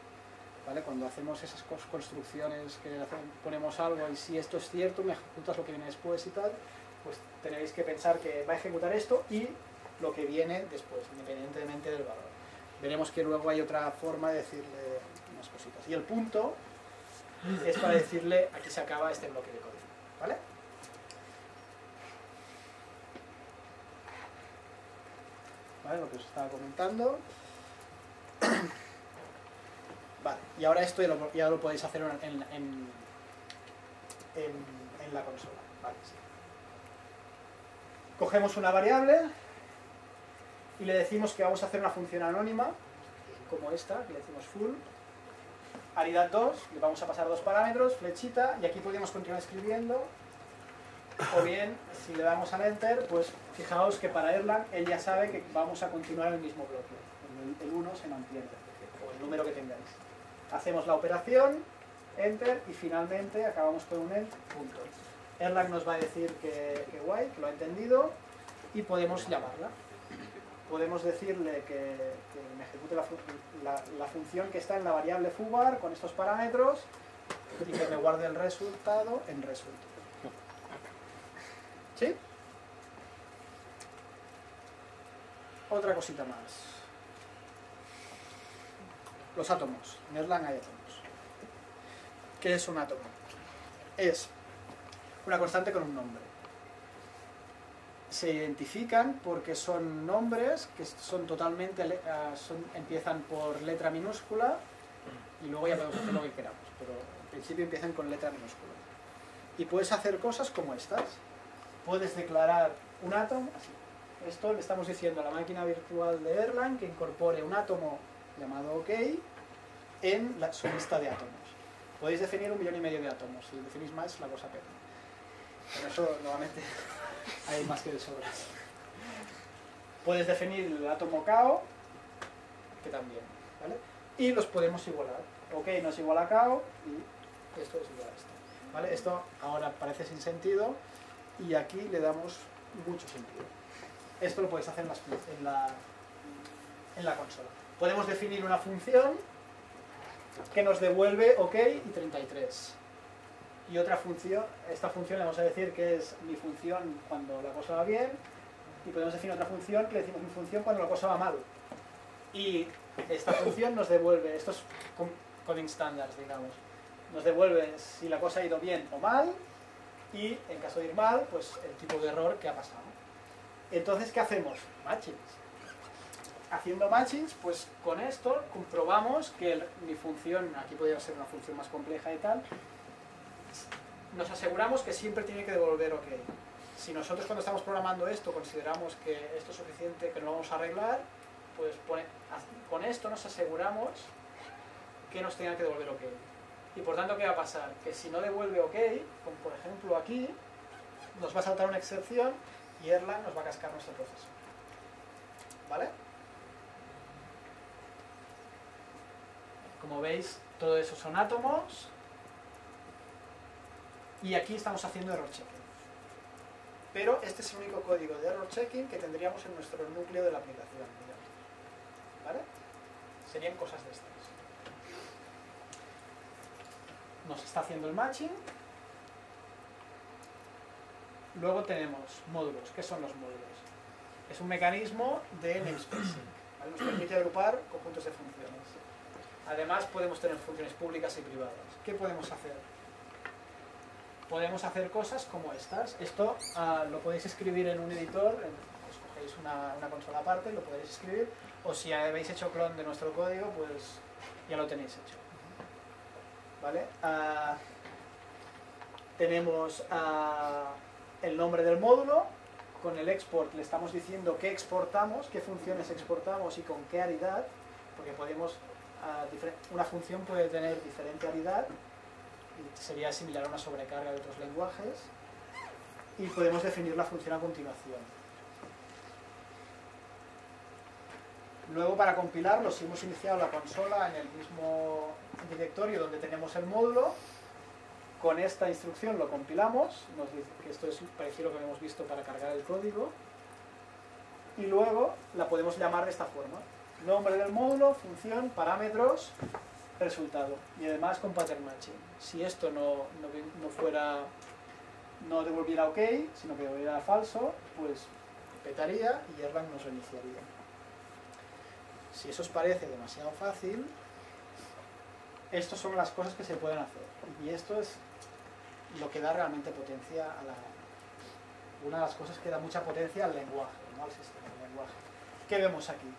¿Vale? Cuando hacemos esas construcciones que ponemos algo y si esto es cierto, me ejecutas lo que viene después y tal, pues tenéis que pensar que va a ejecutar esto y lo que viene después, independientemente del valor. Veremos que luego hay otra forma de decirle unas cositas. Y el punto es para decirle, aquí se acaba este bloque de código. ¿Vale? ¿Vale? Lo que os estaba comentando. Vale, y ahora esto ya lo podéis hacer en la consola. Vale, sí. Cogemos una variable y le decimos que vamos a hacer una función anónima, como esta, que le decimos full, aridad 2, le vamos a pasar dos parámetros, flechita, y aquí podemos continuar escribiendo, o bien, si le damos al enter, pues fijaos que para Erlang él ya sabe que vamos a continuar en el mismo bloque, el 1 se mantiene, o el número que tengáis. Hacemos la operación, enter, y finalmente acabamos con un end, punto. Erlang nos va a decir que guay, que lo ha entendido, y podemos llamarla. Podemos decirle que me ejecute la función que está en la variable foobar con estos parámetros y que me guarde el resultado en result. ¿Sí? Otra cosita más. Los átomos. En Erlang hay átomos. ¿Qué es un átomo? Es una constante con un nombre. Se identifican porque son nombres que son totalmente empiezan por letra minúscula y luego ya podemos hacer lo que queramos, pero en principio empiezan con letra minúscula. Y puedes hacer cosas como estas. Puedes declarar un átomo, así. Esto le estamos diciendo a la máquina virtual de Erlang que incorpore un átomo llamado OK en su lista de átomos. Podéis definir 1,5 millones de átomos. Si definís más, la cosa peta. Pero eso, nuevamente, hay más que de sobras. Puedes definir el átomo KO, que también, ¿vale? Y los podemos igualar. OK no es igual a KO y esto es igual a esto, ¿vale? Esto ahora parece sin sentido y aquí le damos mucho sentido. Esto lo podéis hacer en la consola. Podemos definir una función que nos devuelve OK y 33. Y otra función, esta función le vamos a decir que es mi función cuando la cosa va bien, y podemos definir otra función que le decimos mi función cuando la cosa va mal. Y esta función nos devuelve, estos coding standards, digamos, nos devuelve si la cosa ha ido bien o mal, y en caso de ir mal, pues el tipo de error que ha pasado. Entonces, ¿qué hacemos? Matchings. Haciendo matchings, pues con esto comprobamos que mi función, aquí podría ser una función más compleja y tal, nos aseguramos que siempre tiene que devolver OK. Si nosotros cuando estamos programando esto consideramos que esto es suficiente, que no lo vamos a arreglar, pues con esto nos aseguramos que nos tenga que devolver OK. Y por tanto, ¿qué va a pasar? Que si no devuelve OK, como por ejemplo aquí, nos va a saltar una excepción y Erlang nos va a cascar nuestro proceso. ¿Vale? Como veis, todo eso son átomos. Y aquí estamos haciendo error checking. Pero este es el único código de error checking que tendríamos en nuestro núcleo de la aplicación, digamos. ¿Vale? Serían cosas de estas. Nos está haciendo el matching. Luego tenemos módulos. ¿Qué son los módulos? Es un mecanismo de namespacing, ¿vale? Nos permite agrupar conjuntos de funciones. Además podemos tener funciones públicas y privadas. ¿Qué podemos hacer? Podemos hacer cosas como estas. Esto lo podéis escribir en un editor, escogéis una consola aparte, lo podéis escribir, o si habéis hecho clon de nuestro código, pues ya lo tenéis hecho. ¿Vale? Tenemos el nombre del módulo. Con el export le estamos diciendo qué exportamos, qué funciones exportamos y con qué aridad, porque podemos, una función puede tener diferente aridad, y sería similar a una sobrecarga de otros lenguajes, y podemos definir la función a continuación. Luego, para compilarlo, si hemos iniciado la consola en el mismo directorio donde tenemos el módulo, con esta instrucción lo compilamos, nos dice que esto es parecido a lo que hemos visto para cargar el código, y luego la podemos llamar de esta forma: nombre del módulo, función, parámetros, resultado, y además con pattern matching. Si esto no devolviera OK, sino que devolviera falso, pues petaría y Erlang nos reiniciaría. Si eso os parece demasiado fácil, estas son las cosas que se pueden hacer, y esto es lo que da realmente potencia a una de las cosas que da mucha potencia al lenguaje, no al sistema del lenguaje. ¿Qué vemos aquí?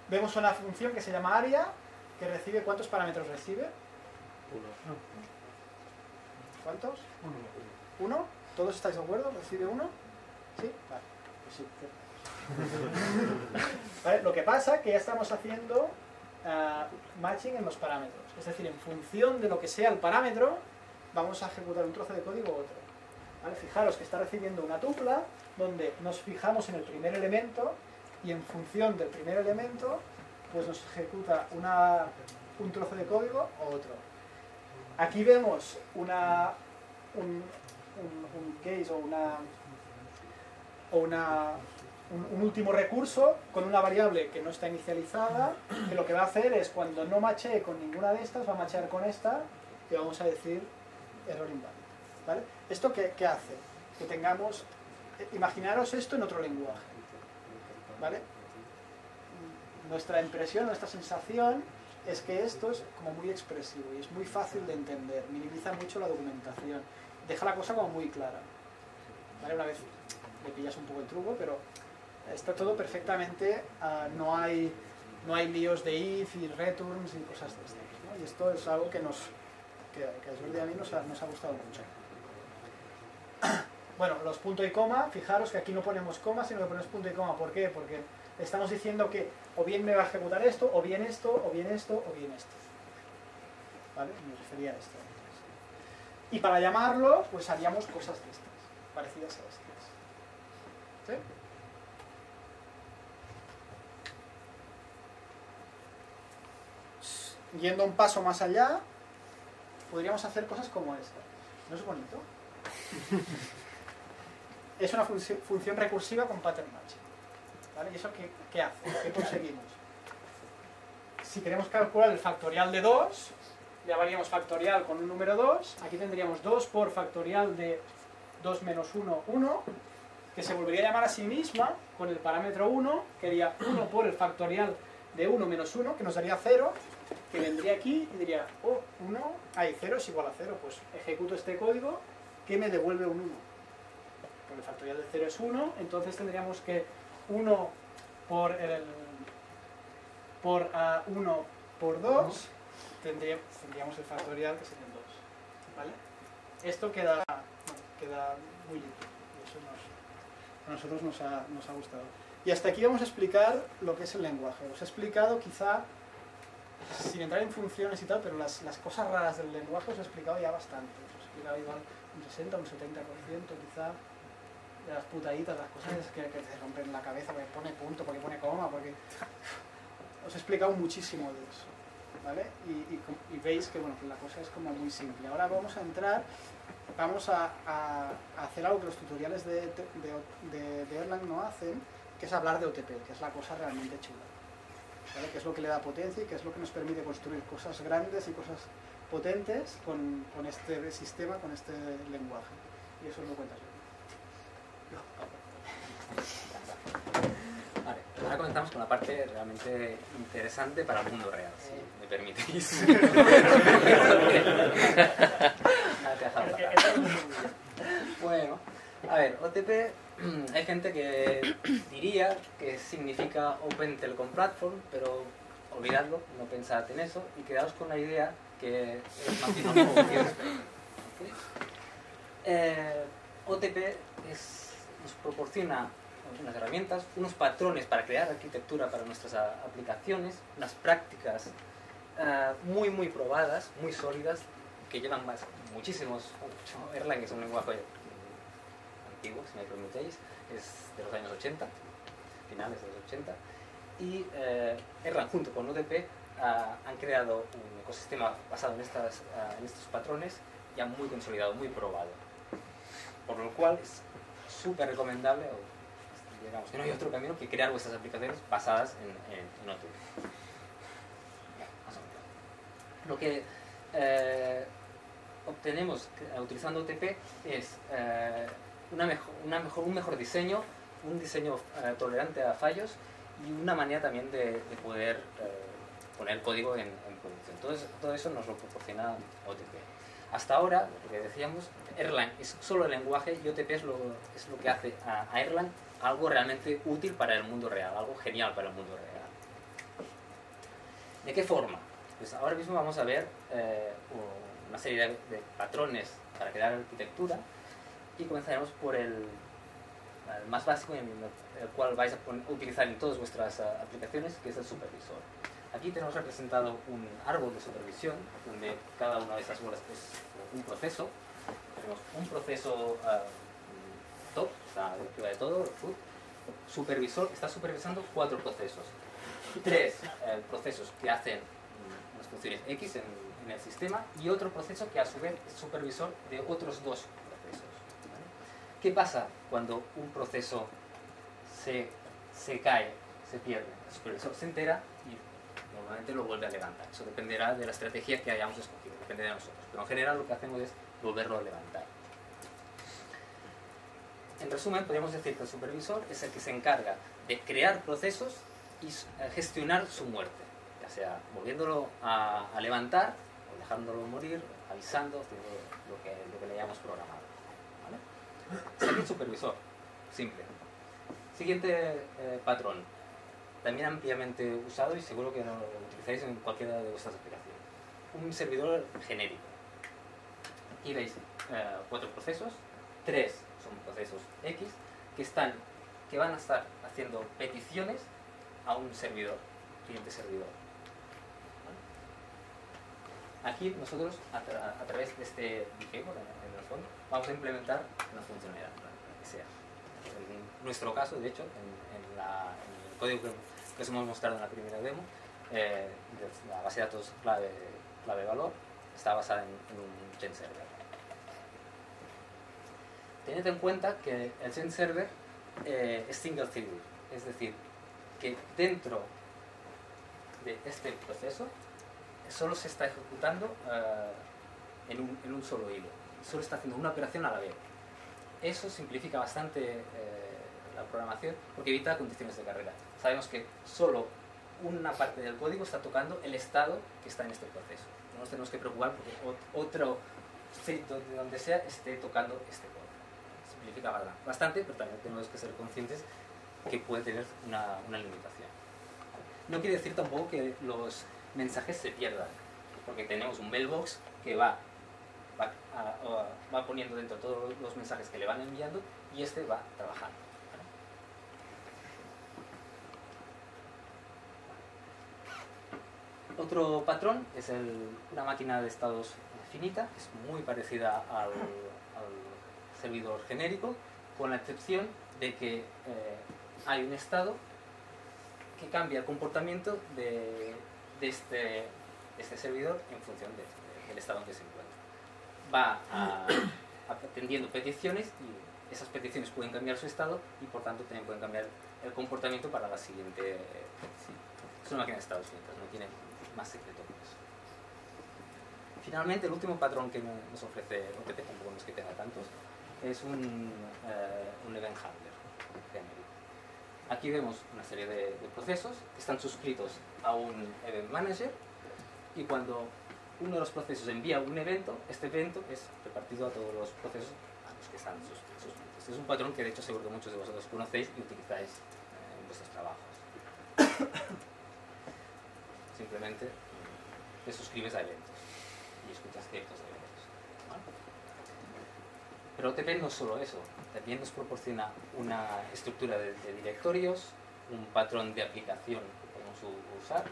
Vemos una función que se llama ARIA, que recibe, ¿cuántos parámetros recibe? 1. ¿Cuántos? 1. ¿1? ¿Todos estáis de acuerdo? ¿Recibe 1? ¿Sí? Vale, pues sí. ¿Vale? Lo que pasa es que ya estamos haciendo matching en los parámetros. Es decir, en función de lo que sea el parámetro, vamos a ejecutar un trozo de código u otro. ¿Vale? Fijaros que está recibiendo una tupla donde nos fijamos en el primer elemento y en función del primer elemento pues nos ejecuta un trozo de código o otro. Aquí vemos un case o un último recurso con una variable que no está inicializada, que lo que va a hacer es, cuando no machee con ninguna de estas, va a machear con esta y vamos a decir error inválido. ¿Vale? ¿Esto qué hace? Que tengamos, imaginaros esto en otro lenguaje. ¿Vale? Nuestra impresión, nuestra sensación es que esto es como muy expresivo y es muy fácil de entender, minimiza mucho la documentación, deja la cosa como muy clara. ¿Vale? Una vez le pillas un poco el truco, pero está todo perfectamente, no hay líos de if y returns y cosas de estas, ¿no? Y esto es algo que a Jordi y a mí nos ha gustado mucho. Bueno, los punto y coma, fijaros que aquí no ponemos coma, sino que ponemos punto y coma. ¿Por qué? Porque estamos diciendo que o bien me va a ejecutar esto, o bien esto, o bien esto, o bien esto. ¿Vale? Me refería a esto. Y para llamarlo, pues haríamos cosas de estas, parecidas a estas. ¿Sí? yendo un paso más allá, podríamos hacer cosas como esta. ¿No es bonito? Es una función recursiva con pattern matching. ¿Vale? ¿Y eso qué hace? ¿Qué conseguimos? Si queremos calcular el factorial de 2, le llamaríamos factorial con un número 2. Aquí tendríamos 2 por factorial de 2 menos 1, 1, que se volvería a llamar a sí misma con el parámetro 1, que sería 1 por el factorial de 1 menos 1, que nos daría 0, que vendría aquí y diría, oh, 0 es igual a 0, pues ejecuto este código que me devuelve un 1. Porque el factorial de 0 es 1, entonces tendríamos que 1 por 1 por 2, tendríamos el factorial que serían 2. ¿Vale? Esto queda muy limpio. Y eso a nosotros nos ha gustado. Y hasta aquí vamos a explicar lo que es el lenguaje. Os he explicado quizá, sin entrar en funciones y tal, pero las cosas raras del lenguaje os he explicado ya bastante. Os he explicado igual un 60, un 70% quizá, de las putaditas, las cosas que te rompen la cabeza, porque pone punto, porque pone coma, porque... Os he explicado muchísimo de eso, ¿vale? Y veis que, bueno, que la cosa es como muy simple. Ahora vamos a entrar, vamos a hacer algo que los tutoriales de Erlang no hacen, que es hablar de OTP, que es la cosa realmente chula, ¿vale? Que es lo que le da potencia y que es lo que nos permite construir cosas grandes y cosas potentes con este sistema, con este lenguaje. Y eso os lo cuentas yo. Vale, ahora comenzamos con la parte realmente interesante para el mundo real, si me permitís. Bueno, a ver, OTP, hay gente que diría que significa Open Telecom Platform, pero olvidadlo, no pensad en eso y quedaos con la idea que es más bien una función. OTP nos proporciona unas herramientas, unos patrones para crear arquitectura para nuestras aplicaciones, unas prácticas muy probadas, muy sólidas, que llevan muchísimos... Erlang es un lenguaje antiguo, si me permitéis, es de los años 80, finales de los 80, y Erlang junto con OTP han creado un ecosistema basado en estos patrones ya muy consolidado, muy probado, por lo cual es súper recomendable, digamos que no hay otro camino que crear vuestras aplicaciones basadas en OTP. Lo que obtenemos utilizando OTP es un mejor diseño, un diseño tolerante a fallos y una manera también de poder poner código en producción. Todo eso nos lo proporciona OTP. Hasta ahora, lo que decíamos, Erlang es solo el lenguaje y OTP es lo que hace a Erlang algo realmente útil para el mundo real, algo genial para el mundo real. ¿De qué forma? Pues ahora mismo vamos a ver una serie de patrones para crear arquitectura y comenzaremos por el más básico, el cual vais a utilizar en todas vuestras aplicaciones, que es el supervisor. Aquí tenemos representado un árbol de supervisión, donde cada una de esas bolas es un proceso. Tenemos un proceso top, está arriba de todo, supervisor, está supervisando 4 procesos. 3 procesos que hacen unas funciones X en el sistema y otro proceso que a su vez es supervisor de otros 2 procesos. ¿Vale? ¿Qué pasa cuando un proceso se cae, se pierde? El supervisor se entera y normalmente lo vuelve a levantar. Eso dependerá de la estrategia que hayamos escogido, depende de nosotros. Pero en general lo que hacemos es volverlo a levantar. En resumen, podríamos decir que el supervisor es el que se encarga de crear procesos y gestionar su muerte, ya sea volviéndolo a levantar o dejándolo morir, avisando, haciendo lo que le hayamos programado. ¿Vale? Está aquí el supervisor, simple. Siguiente patrón, también ampliamente usado y seguro que lo utilizáis en cualquiera de vuestras aplicaciones. Un servidor genérico. Aquí veis 4 procesos, 3 son procesos X que van a estar haciendo peticiones a un servidor, cliente-servidor. ¿Vale? Aquí nosotros, a través de este behavior, en el fondo, vamos a implementar una funcionalidad que sea. En nuestro caso, de hecho, en el código que os hemos mostrado en la primera demo, la base de datos clave-valor está basada en un Gen Server. Tened en cuenta que el Gen Server es single-threaded, es decir, que dentro de este proceso solo se está ejecutando en un solo hilo, solo está haciendo una operación a la vez. Eso simplifica bastante la programación porque evita condiciones de carrera. Sabemos que solo una parte del código está tocando el estado que está en este proceso. No nos tenemos que preocupar porque otro sitio de donde sea esté tocando este código. Simplifica bastante, pero también tenemos que ser conscientes que puede tener una limitación. No quiere decir tampoco que los mensajes se pierdan, porque tenemos un mailbox que va poniendo dentro todos los mensajes que le van enviando y este va trabajando. Otro patrón es una máquina de estados finita, es muy parecida al servidor genérico, con la excepción de que hay un estado que cambia el comportamiento de este servidor en función del estado en que se encuentra. Va atendiendo peticiones y esas peticiones pueden cambiar su estado y por tanto también pueden cambiar el comportamiento para la siguiente petición. Es una máquina de estados finitas, no tiene más secreto que eso. Finalmente, el último patrón que nos ofrece OTP, tampoco no es que tenga tantos, es un event handler genérico. Aquí vemos una serie de procesos que están suscritos a un event manager y cuando uno de los procesos envía un evento, este evento es repartido a todos los procesos a los que están suscritos. Este es un patrón que de hecho seguro que muchos de vosotros conocéis y utilizáis en vuestros trabajos. Simplemente te suscribes a eventos y escuchas ciertos eventos, ¿vale? Pero OTP no es solo eso, también nos proporciona una estructura de directorios, un patrón de aplicación que podemos usar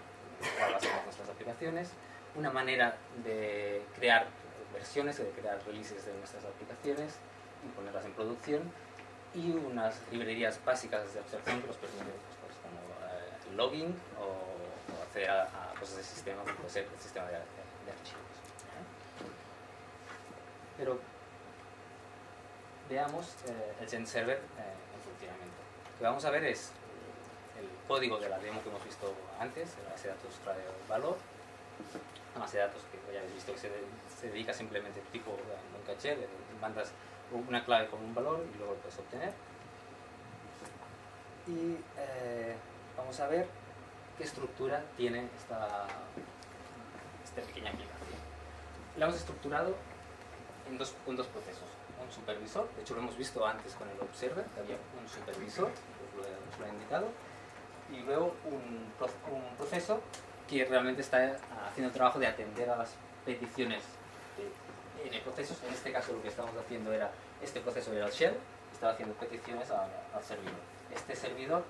para basar nuestras aplicaciones, una manera de crear versiones, de crear releases de nuestras aplicaciones y ponerlas en producción, y unas librerías básicas de abstracción que nos permiten, pues, como el logging o acceder a cosas de sistema, como puede ser el sistema de archivos. Pero veamos el Gen Server en funcionamiento. Lo que vamos a ver es el código de la demo que hemos visto antes, de la base de datos clave-valor, una base de datos que ya habéis visto que se dedica simplemente tipo un caché, mandas una clave con un valor y luego lo puedes obtener. Y vamos a ver qué estructura tiene esta pequeña aplicación. La hemos estructurado en dos procesos. Un supervisor, de hecho lo hemos visto antes con el Observer, que había un supervisor, os lo he indicado, y luego un proceso que realmente está haciendo el trabajo de atender a las peticiones de N procesos. En este caso lo que estamos haciendo era, este proceso era el shell, estaba haciendo peticiones al servidor. Este servidor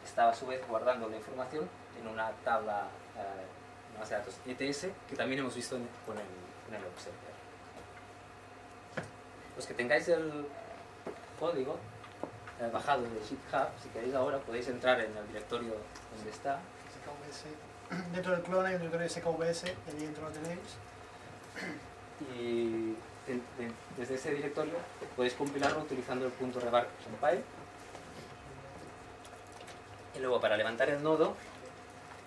estaba a su vez guardando la información en una tabla, una base de datos ETS, que también hemos visto con el Observer. Los que tengáis el código bajado de GitHub, si queréis ahora podéis entrar en el directorio donde está. SKVS. Dentro del clone hay un directorio de SKVS, y allí dentro lo tenéis. Y desde ese directorio podéis compilarlo utilizando el .rebark compile. Y luego para levantar el nodo,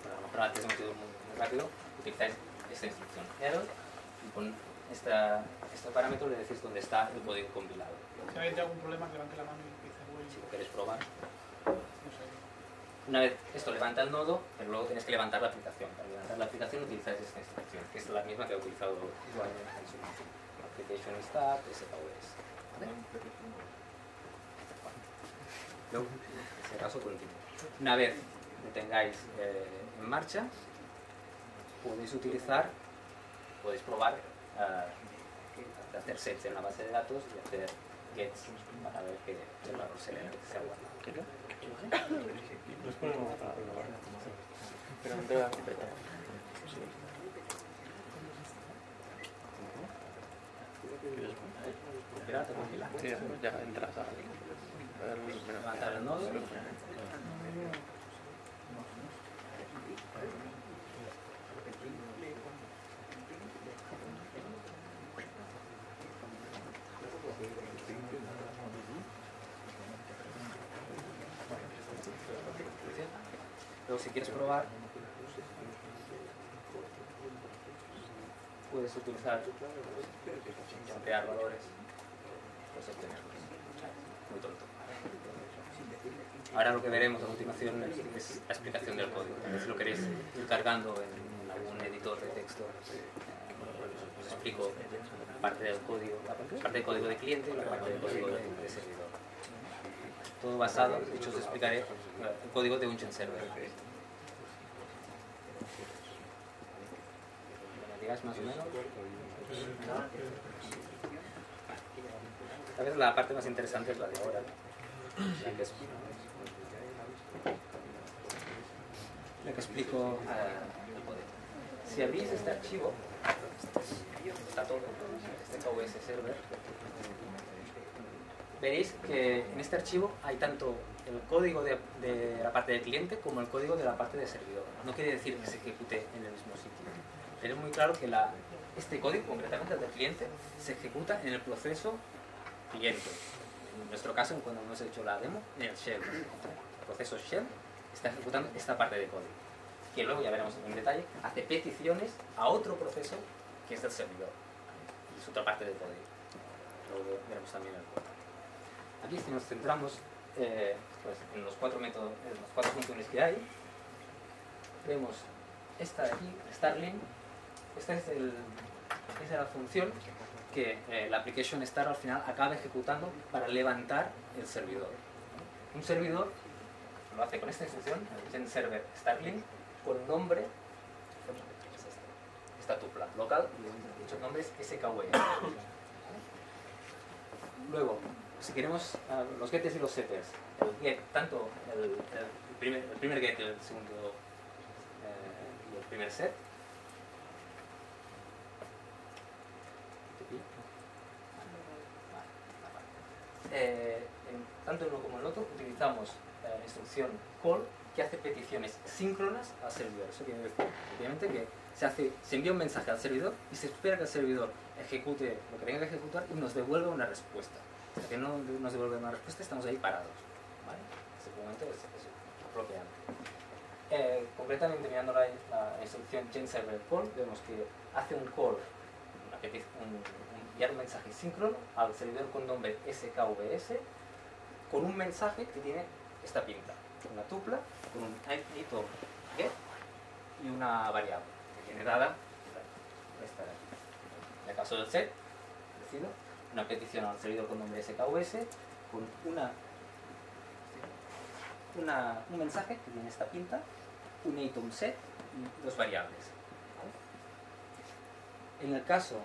a lo mejor antes hemos ido muy rápido, utilizáis esta instrucción error y con este parámetro le decís dónde está el código compilado. Si alguien tiene algún problema, que levante la mano y empiece. Si lo queréis probar. No sé. Una vez esto levanta el nodo, pero luego tenéis que levantar la aplicación. Para levantar la aplicación utilizáis esta instrucción, que es la misma que he utilizado igualmente en su momento. Application start, SKVS. ¿Vale? Luego, en ese caso, continúo. Una vez lo tengáis en marcha, podéis probar hacer sets en la base de datos y hacer gets para ver que el valor se ha guardado. Sí, ya entras a Levantar el nodo. luego si quieres probar, puedes utilizar, ampliar valores, puedes obtenerlos. Muy tonto. Ahora lo que veremos a continuación es la explicación del código. Si lo queréis ir cargando en algún editor de texto, os explico parte del código, la parte del código de cliente y la parte del código de servidor. Todo basado, de hecho os explicaré el código de un Gen Server. ¿Me digáis más o menos? Tal vez la parte más interesante es la de ahora, la que explico el código. Si abrís este archivo, está todo, este KVS Server, veréis que en este archivo hay tanto el código de la parte del cliente como el código de la parte de servidor. No quiere decir que se ejecute en el mismo sitio. Pero es muy claro que este código, concretamente el del cliente, se ejecuta en el proceso cliente. En nuestro caso, cuando hemos hecho la demo, en el shell. El proceso shell está ejecutando esta parte de código, que luego ya veremos en detalle, hace peticiones a otro proceso que es del servidor. Y es otra parte del código. Luego veremos también el código. Aquí si nos centramos pues, en los cuatro métodos, en las cuatro funciones que hay, vemos esta de aquí, Starling. Esta es la función que la application start al final acaba ejecutando para levantar el servidor. Un servidor lo hace con esta instrucción, el gen server starling, con nombre, esta tupla local, y dicho nombre es SKW. Luego, si queremos los getters y los setters, el get, tanto el primer get y el segundo y el primer set, tanto en uno como en el otro utilizamos la instrucción call, que hace peticiones síncronas al servidor. Eso quiere decir, obviamente, que se envía un mensaje al servidor y se espera que el servidor ejecute lo que tenga que ejecutar y nos devuelva una respuesta. Hasta que no nos devuelve una respuesta, estamos ahí parados, ¿vale? Ese momento es apropiado. Concretamente, mirando la instrucción gen server call, vemos que hace un call, enviar un mensaje síncrono al servidor con nombre SKVS, con un mensaje que tiene esta pinta, una tupla con un item get y una variable que tiene dada esta de aquí. En el caso del set, decido una petición al servidor con nombre SKVS con un mensaje que tiene esta pinta, un item set y dos variables. ¿Vale? En el caso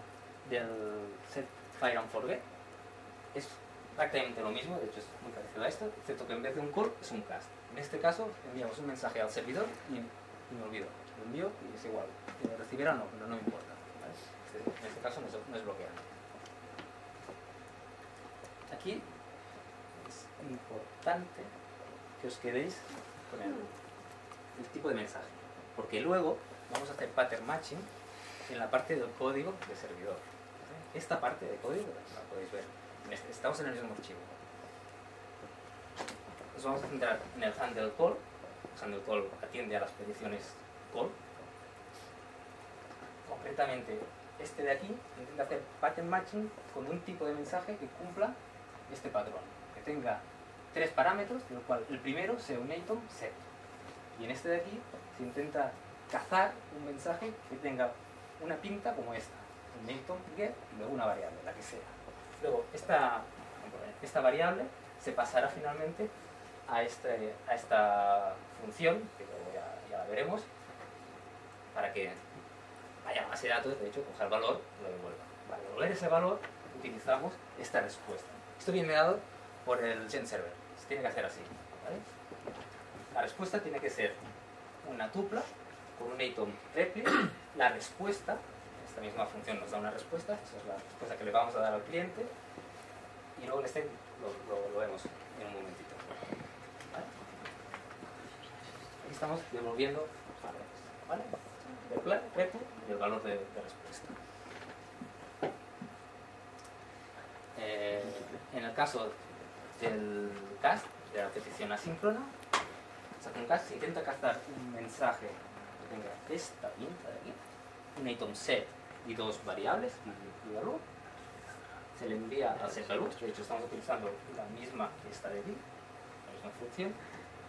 del set fire and forget es prácticamente lo mismo, de hecho es muy parecido a esto, excepto que en vez de un call es un cast. En este caso enviamos un mensaje al servidor y me olvido, lo envío y es igual, que lo recibiera o no, pero no me importa, ¿vale? En este caso no es bloqueado. Aquí es importante que os quedéis con el tipo de mensaje, porque luego vamos a hacer pattern matching en la parte del código de servidor. Esta parte de código la podéis ver. Estamos en el mismo archivo. Nos vamos a centrar en el handle call. El handle call atiende a las peticiones call. Concretamente, este de aquí intenta hacer pattern matching con un tipo de mensaje que cumpla este patrón. Que tenga 3 parámetros, de lo cual el primero sea un item set. Y en este de aquí se intenta cazar un mensaje que tenga una pinta como esta. Un item get y luego una variable, la que sea. Luego, esta variable se pasará finalmente a esta función, que luego ya la veremos, para que haya base de datos, de hecho, coja el valor y lo devuelva. Para devolver ese valor, utilizamos esta respuesta. Esto viene dado por el gen server. Se tiene que hacer así, ¿vale? La respuesta tiene que ser una tupla con un item repli. La respuesta, esta misma función nos da una respuesta, esa es la respuesta que le vamos a dar al cliente, y luego el state lo vemos en un momentito. ¿Vale? Aquí estamos devolviendo valores, ¿vale? El repli y el valor de respuesta. En el caso del cast, de la petición asíncrona, O sea, con CAS se intenta cazar un mensaje que tenga esta pinta de aquí, un item set y dos variables, y valor. Se le envía al setValue, de hecho estamos utilizando la misma que esta de aquí, la misma función,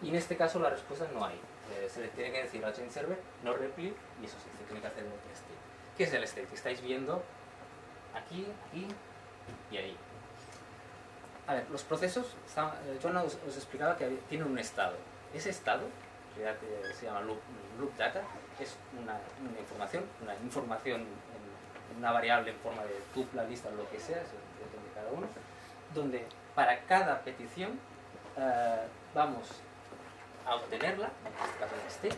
y en este caso la respuesta no hay. Se le tiene que decir al chain server no repli, y eso sí, se tiene que hacer el state. ¿Qué es el state? Que estáis viendo aquí, aquí y ahí. A ver, los procesos, Joana os explicaba que tienen un estado. Ese estado, que se llama loop data, es una información en una variable en forma de tuple, lista, lo que sea, eso depende de cada uno, donde para cada petición vamos a obtenerla, en este caso state,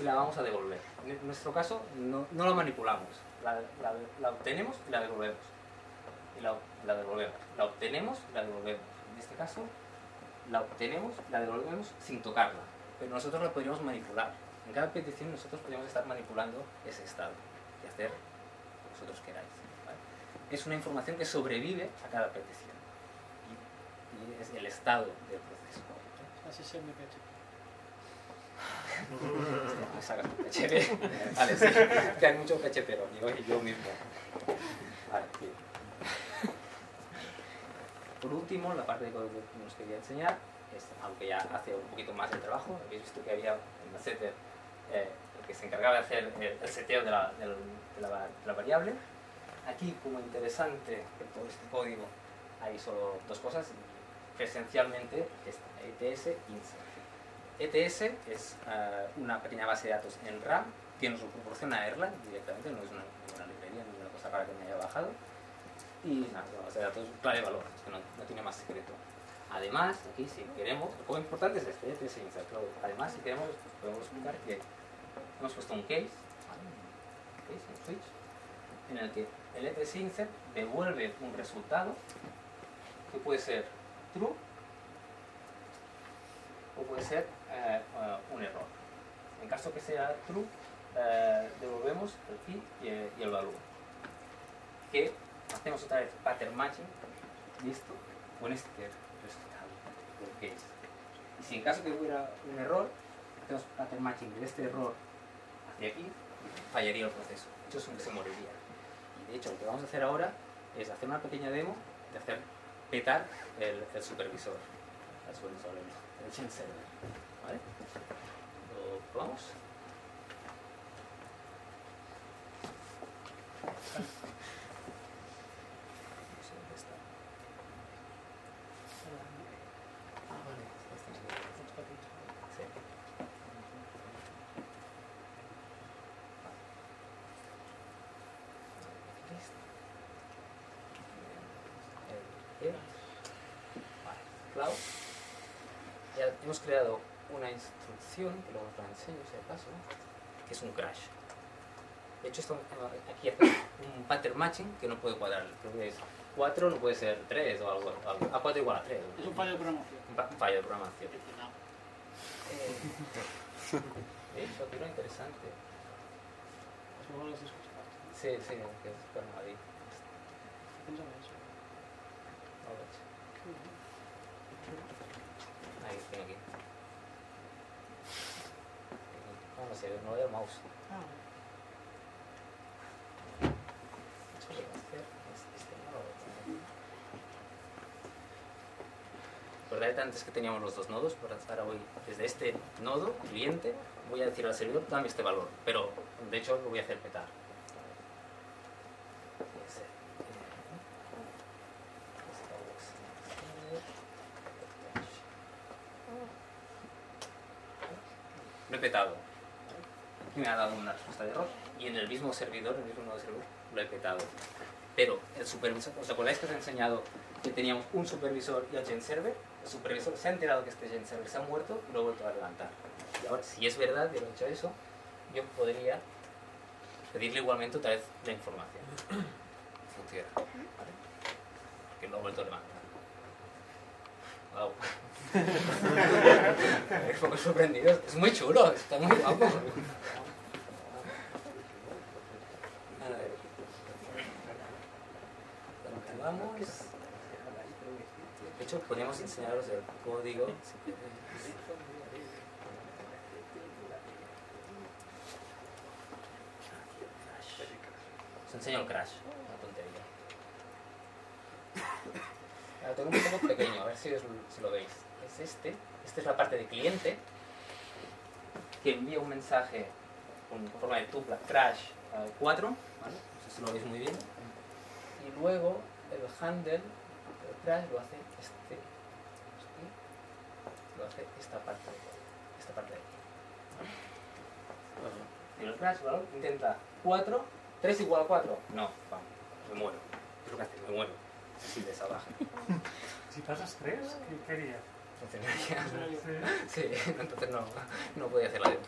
y la vamos a devolver. En nuestro caso no la manipulamos, la obtenemos y la devolvemos. Y la devolvemos. La obtenemos y la devolvemos. En este caso, la obtenemos y la devolvemos sin tocarla. Pero nosotros la podríamos manipular. En cada petición nosotros podríamos estar manipulando ese estado y hacer lo que vosotros queráis. ¿Vale? Es una información que sobrevive a cada petición. Y es el estado del proceso. Así se me pecho. Me sacas un PHP. Vale, sí. Que hay mucho PHP, yo mismo. Vale, sí. Por último, la parte que nos quería enseñar es algo que ya hace un poquito más de trabajo. Habéis visto que había en la setter el que se encargaba de hacer el seteo de la variable. Aquí, como interesante de todo este código, hay solo dos cosas. Esencialmente, esta ETS insert. ETS es una pequeña base de datos en RAM que nos lo proporciona Erlang directamente, no es una librería ni una cosa rara que me haya bajado. Y nada, la base de datos clave valor, es que no tiene más secreto. Además, aquí si queremos, lo importante es este ETS insert. Además, si queremos, podemos explicar que hemos puesto un case, ¿vale? Un switch, en el que el ETS insert devuelve un resultado que puede ser true o puede ser un error. En caso que sea true, devolvemos el key y el valor. Que hacemos otra vez pattern matching, listo, con este resultado del case. Y si en caso que hubiera un error, hacemos pattern matching de este error hacia aquí, fallaría el proceso. De hecho, se moriría. Y de hecho, lo que vamos a hacer ahora es hacer una pequeña demo de hacer petar el supervisor, el chain server. ¿Vale? ¿Lo probamos? Cloud. Ya hemos creado una instrucción, que luego os la enseño si acaso, que es un crash. De hecho, aquí hace un pattern matching que no puede cuadrar. Creo que es 4, no puede ser 3 o algo. A 4 igual a 3. Es un fallo de programación. Un fallo de programación. Eso, aquí era interesante. Luego los escuchas. Sí, que es Bernadí. Piénsame eso. Ahí, tengo aquí. No sé, no veo el mouse. Recordad antes que teníamos los dos nodos, por estar hoy desde este nodo, cliente, voy a decir al servidor, dame este valor, pero de hecho lo voy a hacer petar. Lo he petado. Aquí me ha dado una respuesta de error y en el mismo servidor, en el mismo nodo de servidor, lo he petado. Pero el supervisor, ¿os acordáis que os he enseñado que teníamos un supervisor y el gen server? El supervisor se ha enterado que este gen server se ha muerto y lo ha vuelto a levantar. Y ahora, si es verdad que lo he hecho eso, yo podría pedirle igualmente otra vez la información. Funciona, ¿vale? Que lo ha vuelto a levantar. Wow. Un poco sorprendido. Es muy chulo, está muy guapo. Continuamos. De hecho, podríamos enseñaros el código. Os enseño el crash, una tontería. Lo tengo un poco pequeño, a ver si lo veis. Es esta es la parte de cliente, que envía un mensaje con forma de tupla crash 4, ¿vale? No sé si lo veis muy bien. Y luego el handle, el crash lo hace lo hace esta parte de aquí. Y el crash, ¿vale? Intenta 4, 3 igual a 4. No, vamos, me muero. Es lo que hace, me muero. Así de salvaje. Si pasas 3, ¿qué harías? Sí, entonces no podía hacer la demo.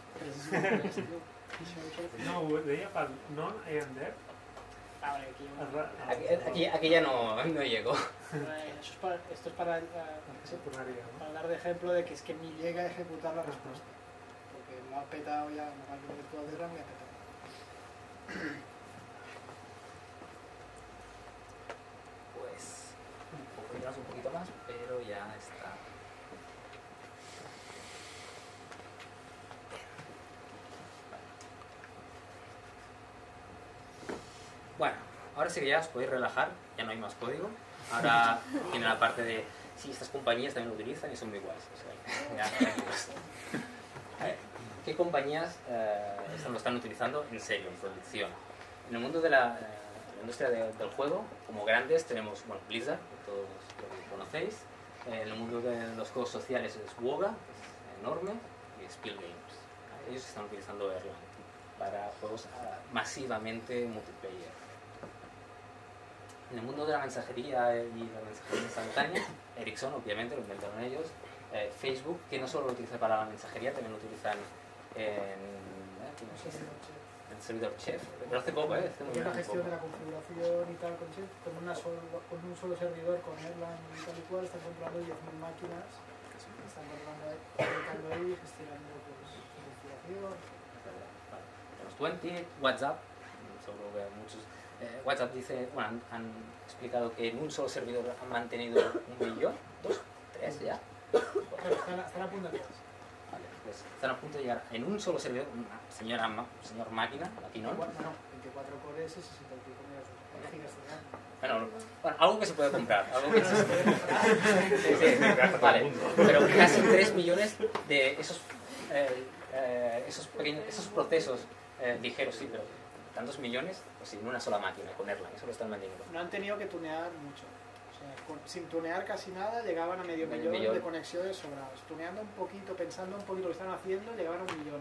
No, deia per non-AND. Aquí ya no llego. Esto es para dar de ejemplo de que es que ni llega a ejecutar la respuesta. Porque lo ha petado ya, la máquina virtual de RAM me ha petado. Pues un poquito más, pero ya está. Bueno, ahora sí que ya os podéis relajar, ya no hay más código. Ahora tiene la parte de si estas compañías también lo utilizan y son muy guays. O sea, ya, tranquilos. A ver, ¿qué compañías lo están utilizando en serio, en producción? En el mundo de la industria del juego, como grandes, tenemos Blizzard, que todos lo conocéis. En el mundo de los juegos sociales es Woga, que es enorme, y Spiel Games. Ellos están utilizando Erlang para juegos masivamente multiplayer. En el mundo de la mensajería y la mensajería instantánea, Ericsson, obviamente, lo inventaron ellos. Facebook, que no solo lo utiliza para la mensajería, también lo utilizan en el servidor Chef. Pero hace poco, la gestión de la configuración y tal con Chef, con un solo servidor, con Erlang y tal y cual, están controlando 10.000 máquinas, están controlando ahí, gestionando su configuración. Los 20, WhatsApp, seguro que muchos. WhatsApp dice, bueno, han explicado que en un solo servidor han mantenido 1 millón, 2, 3 ya. Están a punto de llegar. Vale, pues están a punto de llegar en un solo servidor, señor máquina, maquinón. Bueno, 24 cores y 60 y pico gigas de RAM. Bueno, algo que se puede comprar. Algo que se puede comprar. Sí, vale. Pero casi 3 millones de esos procesos ligeros, sí, pero tantos millones, pues en una sola máquina, con Erlang, eso lo están vendiendo. No han tenido que tunear mucho. O sea, sin tunear casi nada, llegaban a medio millón de conexiones sobradas. Tuneando un poquito, pensando un poquito lo que están haciendo, llegaban a 1 millón.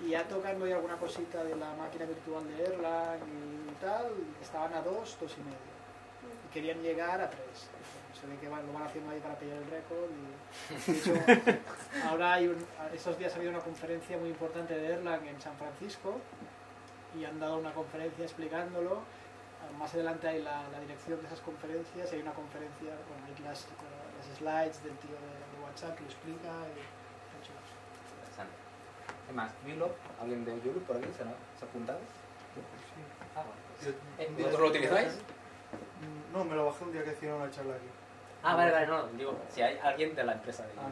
Y ya tocando ya alguna cosita de la máquina virtual de Erlang y tal, estaban a 2, 2,5. Y querían llegar a 3. Se ve que lo van haciendo ahí para pillar el récord. Y, de hecho, ahora estos días ha habido una conferencia muy importante de Erlang en San Francisco y han dado una conferencia explicándolo. Más adelante hay la dirección de esas conferencias y hay una conferencia, bueno, hay las slides del tío de WhatsApp que lo explica y mucho más. Interesante. ¿Qué más? ¿Vlog? ¿Alguien de Yulu por aquí se ha apuntado? Sí. Ah, bueno. Pues, ¿vosotros lo utilizáis? No, me lo bajé un día que hicieron una charla aquí. Ah, vale, no, digo, si hay alguien de la empresa de no.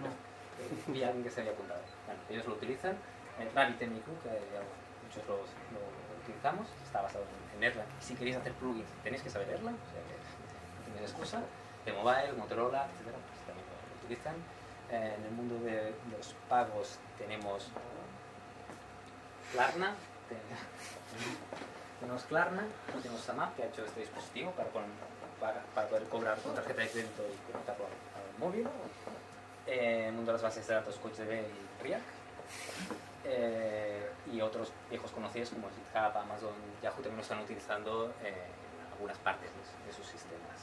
Vi a alguien que se había apuntado. Bueno, ellos lo utilizan. RabbitMQ, que ya muchos lo utilizamos, está basado en Erlang. Si queréis hacer plugins, tenéis que saber Erlang, o sea que no tenéis excusa. De mobile, Motorola, etcétera, pues también lo utilizan. En el mundo de los pagos tenemos Klarna, tenemos Samap, que ha hecho este dispositivo para poder cobrar con tarjeta de crédito y conectarlo al móvil. En el mundo de las bases de datos, CoachDB y React. Y otros viejos conocidos como GitHub, Amazon, Yahoo también lo están utilizando en algunas partes de sus sistemas.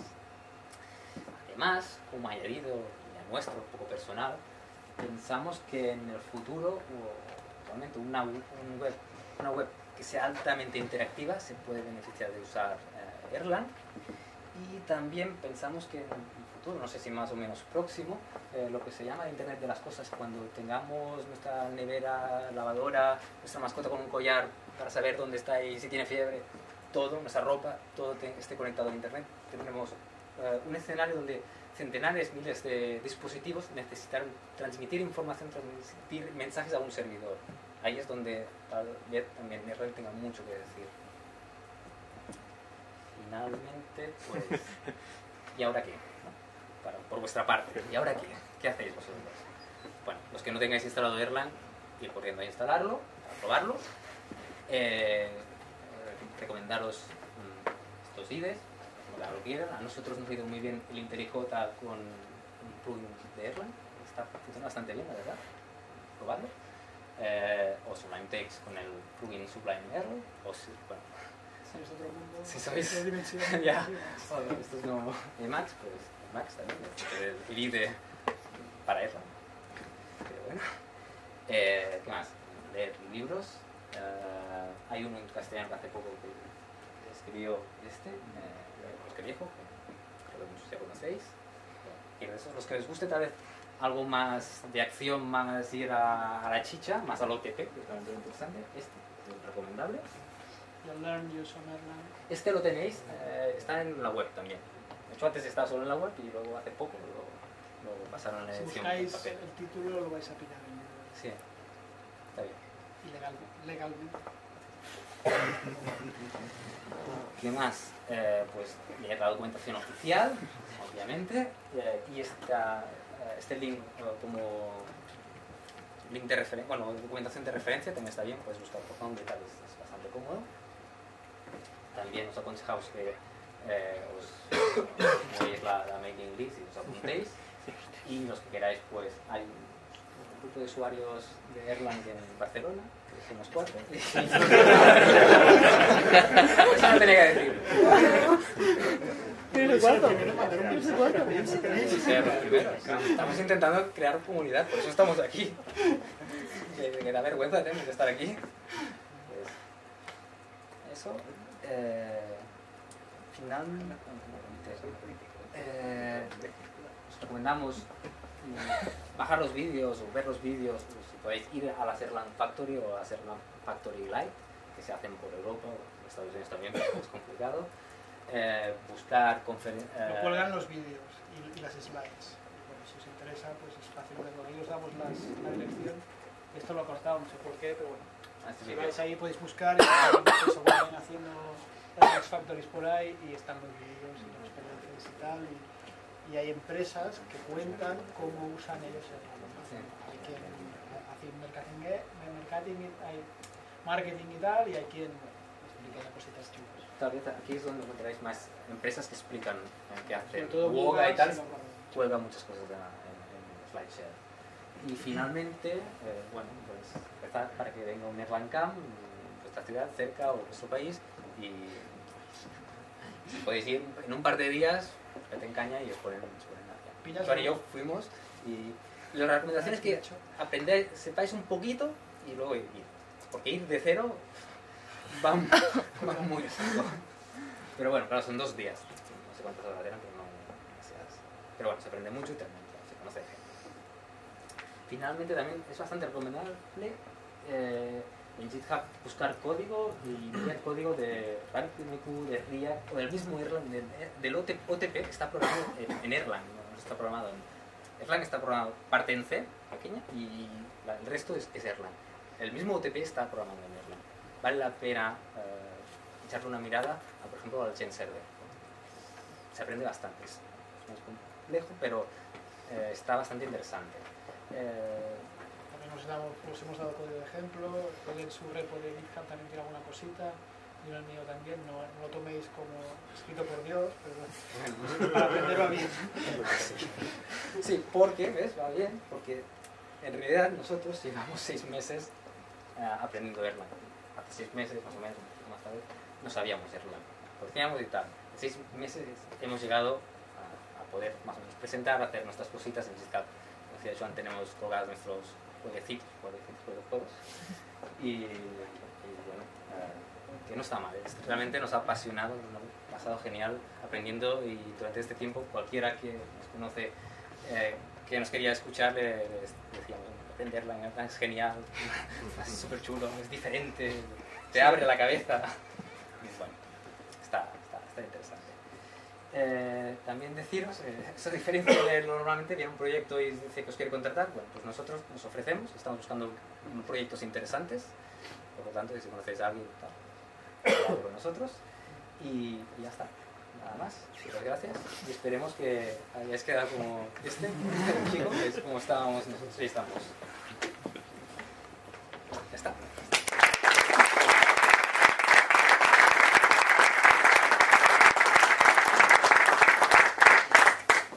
Además, como añadido ya nuestro, un poco personal, pensamos que en el futuro, realmente una web que sea altamente interactiva se puede beneficiar de usar Erlang. Y también pensamos que en el futuro, no sé si más o menos próximo, lo que se llama Internet de las Cosas, cuando tengamos nuestra nevera, lavadora, nuestra mascota con un collar para saber dónde está y si tiene fiebre, todo, nuestra ropa, todo esté conectado a Internet, tendremos un escenario donde centenares, miles de dispositivos necesitan transmitir información, transmitir mensajes a un servidor. Ahí es donde tal vez también Erlang tenga mucho que decir. finalmente, pues, ¿y ahora qué? ¿No? Por vuestra parte, ¿y ahora qué? ¿Qué hacéis vosotros? Bueno, los que no tengáis instalado Erlang, ir corriendo a instalarlo, a probarlo. Recomendaros estos IDEs, como lo quieran. A nosotros nos ha ido muy bien el IntelliJ con un plugin de Erlang, está funcionando bastante bien, la verdad. Probadlo. O Sublime Text con el plugin Sublime Erlang, o si, bueno, Si es otro mundo, si sois otra dimensión. ya, esto es no Emacs, pues Emacs también, el IDE para Erlang. Pero bueno, ¿qué más? Leer libros. Hay uno en castellano que hace poco que escribió Bosque Viejo, que creo que muchos ya conocéis. Y de esos, los que les guste tal vez algo más de acción, más ir a la chicha, más a lo que es realmente interesante, este es recomendable. Y el Learn You Some Erlang. Este lo tenéis, está en la web también. De hecho antes estaba solo en la web y luego hace poco lo pasaron a la Si edición en buscáis papel. el título lo vais a pillar en libro. Sí, está bien. Legalmente. ¿Qué más? Pues leer la documentación oficial, obviamente, y este link como link de referencia, bueno, documentación de referencia también está bien, puedes buscar por nombre y tal, es bastante cómodo. También os aconsejamos que os veáis la mailing list y os apuntéis, y los que queráis, pues hay un grupo de usuarios de Erlang en Barcelona, que somos 4. Eso no tenía que decir. ¿Tienes el cuarto? ¿Tienes el cuarto? Sí, ser los primeros. Estamos intentando crear comunidad, por eso estamos aquí. Que da vergüenza de estar aquí. Pues, eso. Finalmente, os recomendamos bajar los vídeos o ver los vídeos, si podéis ir a la Erlang Factory o a la Erlang Factory Lite, que se hacen por Europa o en Estados Unidos también, pero es complicado. Buscar conferencias. Lo cuelgan los vídeos y las slides. Bueno, si os interesa, pues es fácil verlo. Ahí os damos la dirección. Esto lo he cortado, no sé por qué, pero bueno. Si vais ahí podéis buscar y se vuelven haciendo las factories por ahí y están los vídeos y las experiencias y tal. Y hay empresas que cuentan cómo usan ellos el Sí. Hay quien hace marketing y tal, y hay quien explica cositas chulas. Tal vez aquí es donde encontraréis más empresas que explican qué hacen. Sobre todo Wooga y tal, si no, cuelga muchas cosas en SlideShare. Y finalmente, bueno, pues empezar para que venga un Erlang Camp en vuestra ciudad, cerca o en vuestro país, y si podéis ir en un par de días, meten caña y os ponen Pillas Joan y yo algo. fuimos, y la recomendación es que aprendáis, sepáis un poquito y luego ir. Porque ir de cero va muy lento. Pero bueno, claro, son 2 días. No sé cuántas horas eran, pero no demasiadas. Pero bueno, se aprende mucho y también se conoce gente. Finalmente también es bastante recomendable en GitHub buscar código y ver código de RabbitMQ, de React o del mismo Erlang, del OTP que está programado en Erlang, no está programado en Erlang, está programado parte en C, pequeña, y el resto es Erlang. El mismo OTP está programado en Erlang. Vale la pena echarle una mirada, por ejemplo, al Chain Server. Se aprende bastante, es más complejo, pero está bastante interesante. También nos hemos dado código de ejemplo, en su repo de GitHub también tiene alguna cosita, y en el mío también, no lo toméis como escrito por Dios, pero bueno, para aprenderlo bien. Sí, porque, ¿ves? Va bien, porque en realidad nosotros llevamos 6 meses aprendiendo Erlang. Hace 6 meses, más o menos, un poquito más tarde, no sabíamos Erlang. Conocíamos y tal. En 6 meses hemos llegado a poder más o menos presentar, hacer nuestras cositas en GitHub. Como decía Joan, tenemos colgados nuestros jueguecitos juegos. Y bueno, que no está mal. Realmente nos ha apasionado, nos ha pasado genial aprendiendo, y durante este tiempo cualquiera que nos conoce, que nos quería escuchar, le decíamos, aprenderla es genial, es súper chulo, es diferente, te abre la cabeza. Y bueno, está interesante. También deciros, esa diferencia de normalmente viene un proyecto y dice que os quiere contratar, bueno, pues nosotros nos ofrecemos, estamos buscando proyectos interesantes, por lo tanto, si conocéis a alguien, habladlo con nosotros, y ya está. Nada más, muchas gracias y esperemos que hayáis quedado como este chico, que es como estábamos nosotros y estamos. Ya está.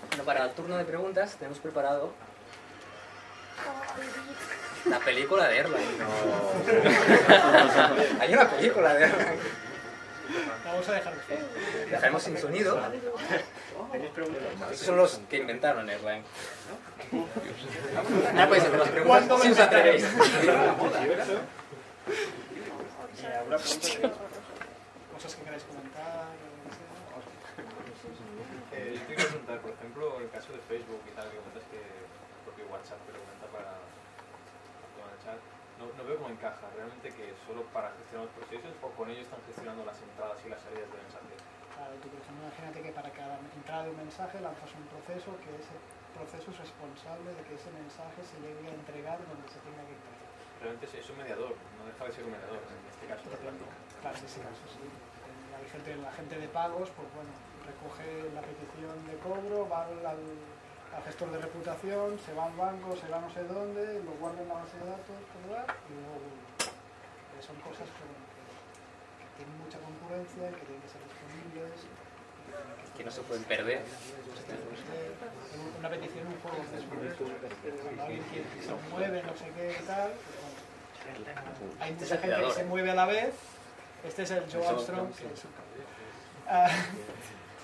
Bueno, para el turno de preguntas tenemos preparado la película de Erlang. No. Hay una película de Erlang. Vamos a dejar de hacer. Dejaremos sin sonido. ¿Tenéis preguntas? Estos son los que inventaron Erlang. Ya podéis hacer las preguntas si os atrevéis. ¿Alguna pregunta? Cosas que queráis comentar. Yo te quiero preguntar, por ejemplo, en el caso de Facebook y tal, que comentas que el propio WhatsApp te lo comenta para actuar en el chat, no veo cómo encaja realmente que solo para gestionar los procesos o con ellos están gestionando las entradas y las salidas de mensajes. Claro, tú, por ejemplo, imagínate que para cada entrada de un mensaje lanzas un proceso que ese proceso es responsable de que ese mensaje se llegue a entregar donde se tenga que entregar. Realmente es un mediador, no deja de ser un mediador en este caso. Depende. Claro, en ese caso sí. La gente de pagos, pues bueno, recoge la petición de cobro, va al gestor de reputación, se va al banco, se va no sé dónde, lo guarda en la base de datos, y luego son cosas que tienen mucha concurrencia y que tienen que ser disponibles. Que no se pueden perder. Una petición, un juego de cuando alguien se mueve, no sé qué y tal, pues bueno, hay mucha gente que se mueve a la vez. Este es el Joe Armstrong, que es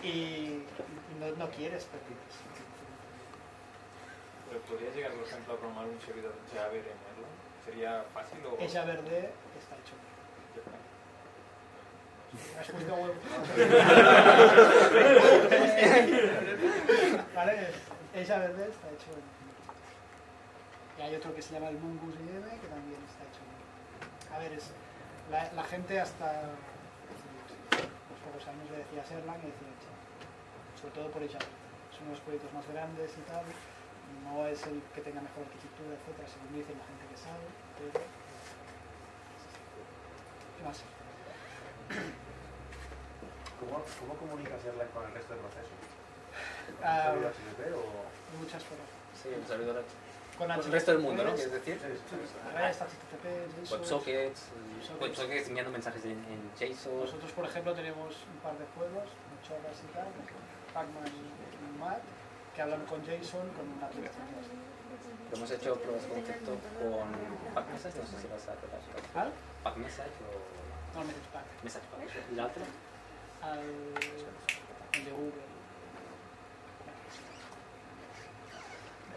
y no quieres perderse. Pero ¿podrías llegar, por ejemplo, a programar un servidor Java en Erlang? ¿Sería fácil o...? Ella verde está hecho. ¿Has puesto huevo? ¿Vale? Ella verde está hecho. Y hay otro que se llama el Mungus IM, que también está hecho. A ver, la gente hasta unos pocos años le decía Erlang y decía Java. Sobre todo por ella. Son los proyectos más grandes y tal. No es el que tenga mejor arquitectura, etcétera, según dice la gente que sabe, pero... ¿Qué más? ¿Cómo comunicas Erlang con el resto del proceso? ¿Con Ah, el HTTP o...? Muchas formas. Sí, el servidor Con el resto del mundo, ¿no? ¿Quieres decir? REST, HTTP, JSON. WebSockets, WebSockets enviando mensajes en JSON. Nosotros, por ejemplo, tenemos un par de juegos, chorras y tal, Pac-Man y Matt, que hablan con JSON con una aplicación. Hemos hecho pruebas de concepto con PackMessage, no sé si vas a acordar. ¿Al? PackMessage o No, Message Pack. Message Pack. ¿Y la otra? El de Google.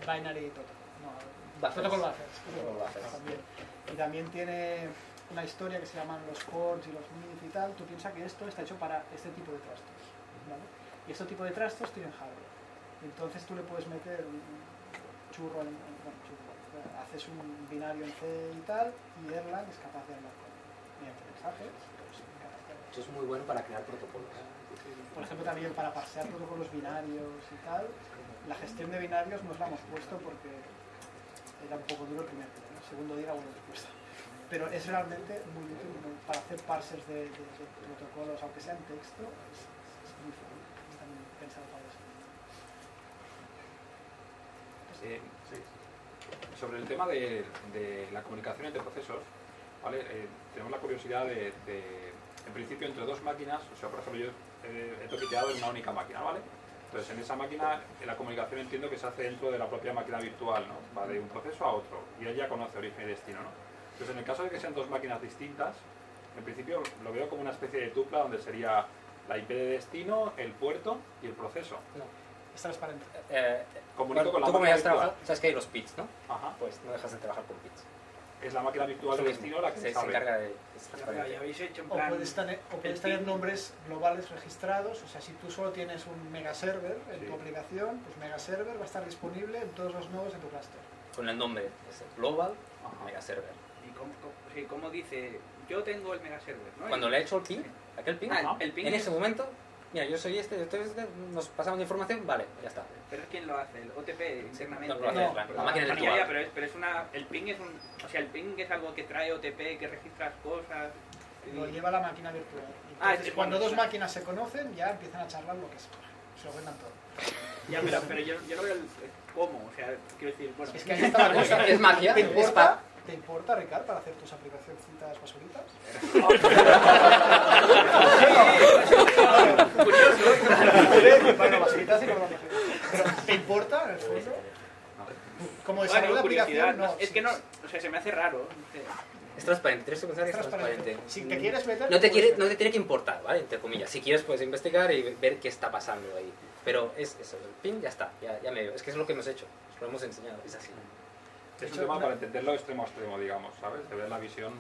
Binary Total. No, Protocol Buffers. También. Y también tiene una historia que se llaman los ports y los MIF y tal. Tú piensas que esto está hecho para este tipo de trastos, ¿vale? Y este tipo de trastos tienen hardware. Entonces tú le puedes meter un churro, haces un binario en C y tal, y Erlang es capaz de hablar con mediante mensajes. Esto es muy bueno para crear protocolos. Por ejemplo, también para parsear protocolos binarios y tal. La gestión de binarios nos la hemos puesto porque era un poco duro el primer día, ¿no? El segundo día era buena respuesta. Pero es realmente muy útil para hacer parsers de protocolos, aunque sea en texto, es muy fácil. Están pensados para eso. Sobre el tema de la comunicación entre procesos, ¿vale? Tenemos la curiosidad de, en principio, entre dos máquinas, o sea, por ejemplo, yo he toqueteado en una única máquina, ¿vale? Entonces, en esa máquina, la comunicación entiendo que se hace dentro de la propia máquina virtual, ¿no? Va de un proceso a otro, y él ya conoce origen y destino, ¿no? Entonces, en el caso de que sean dos máquinas distintas, en principio lo veo como una especie de tupla donde sería la IP de destino, el puerto y el proceso. No. Es transparente. Comunico con la tú como máquina has trabajado, virtual. sabes que hay los bits, ¿no? Ajá. Pues no dejas de trabajar por bits. Es la máquina virtual de destino la que se sabe. encarga de... Es transparente. Ya habéis hecho en O plan... puedes tener nombres globales registrados, o sea, si tú solo tienes un megaserver en tu aplicación, pues megaserver va a estar disponible en todos los nodos de tu cluster. Con el nombre es el Global Mega Server. ¿Y cómo dice? Yo tengo el megaserver, ¿no? Cuando le he hecho el ping, aquel ping, el ping en es- ese momento, mira, yo soy este, nos pasamos de información, vale, ya está. Pero es quien lo hace, el OTP internamente. No lo hace la máquina Ya, virtual. pero es una... El ping es un... O sea, el ping es algo que trae OTP, que registras cosas... lo lleva a la máquina virtual. Entonces, cuando dos máquinas se conocen, ya empiezan a charlar lo que es. Se lo cuentan todo. Ya, pero yo no veo el cómo, o sea, quiero decir, bueno... Es que ahí está la cosa. Es magia. ¿Te importa, Ricard, para hacer tus aplicacioncitas basuritas? Curioso. Bueno, basuritas y no vamos a hacer. Pero, ¿te importa, en el fondo? Como desarrollo de curiosidad, aplicación, no. es que no, o sea, se me hace raro. Es transparente, tienes que pensar que es Transparente. transparente. Si te quieres meter... No te puedes no te tiene que importar, ¿vale? Entre comillas. Si quieres puedes investigar y ver qué está pasando ahí. Pero es eso, el pin ya está, ya medio. Es que es lo que hemos hecho, lo hemos enseñado, es así. Es un tema para entenderlo extremo a extremo, digamos, ¿sabes? De ver la visión.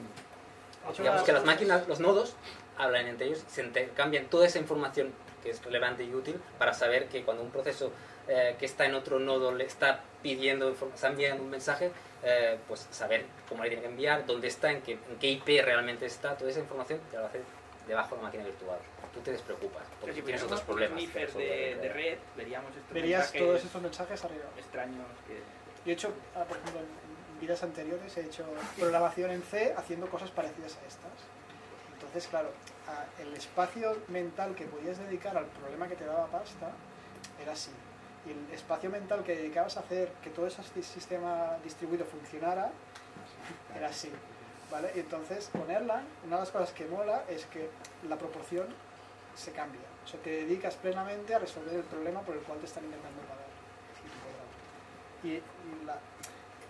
Digamos que las máquinas, los nodos, hablan entre ellos, se intercambian toda esa información que es relevante y útil para saber que cuando un proceso que está en otro nodo le está pidiendo, está enviando un mensaje, pues saber cómo le tiene que enviar, dónde está, en qué IP realmente está, toda esa información te la va a hacer debajo de la máquina virtual. Tú te despreocupas, porque Si tienes otros pusiéramos problemas. sniffer de red, veríamos estos Verías mensajes todos estos mensajes arriba. extraños que... Yo he hecho, por ejemplo, en vidas anteriores he hecho programación en C haciendo cosas parecidas a estas. Entonces, claro, el espacio mental que podías dedicar al problema que te daba pasta era así. Y el espacio mental que dedicabas a hacer que todo ese sistema distribuido funcionara era así. ¿Vale? Y entonces, con Erlang, una de las cosas que mola es que la proporción se cambia. O sea, te dedicas plenamente a resolver el problema por el cual te están intentando pagar. Y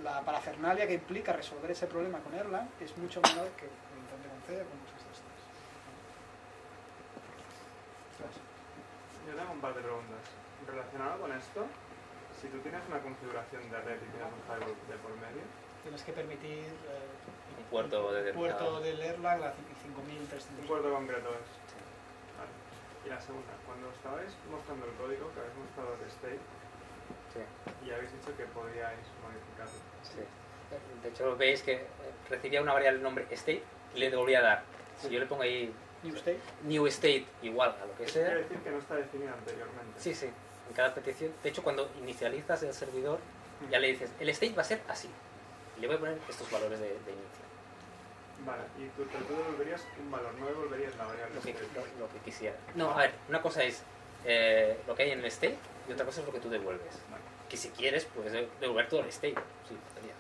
la parafernalia que implica resolver ese problema con Erlang es mucho menor que el intento con C o con cosas de estas. Yo tengo un par de preguntas. Relacionado con esto, si tú tienes una configuración de red y tienes un firewall de por medio, Tienes que permitir Un puerto de puerto del Erlang, la 5300. un puerto concreto es. Vale. Y la segunda, cuando estabais mostrando el código, que habéis mostrado el state, Sí. y habéis dicho que podíais modificarlo. Sí. De hecho, veis que recibía una variable nombre state y le volvía a dar. Si yo le pongo ahí New State. new state igual a lo que sea, Quiere decir que no está definido anteriormente. sí, en cada petición. De hecho, cuando inicializas el servidor, ya le dices, el state va a ser así. Y le voy a poner estos valores de inicio. Vale, y tú devolverías un valor, no devolverías la variable Lo que, state. lo que quisiera. No, a ver, una cosa es lo que hay en el state y otra cosa es lo que tú devuelves. Vale. Que si quieres, puedes devolver todo el state. Sí, podría.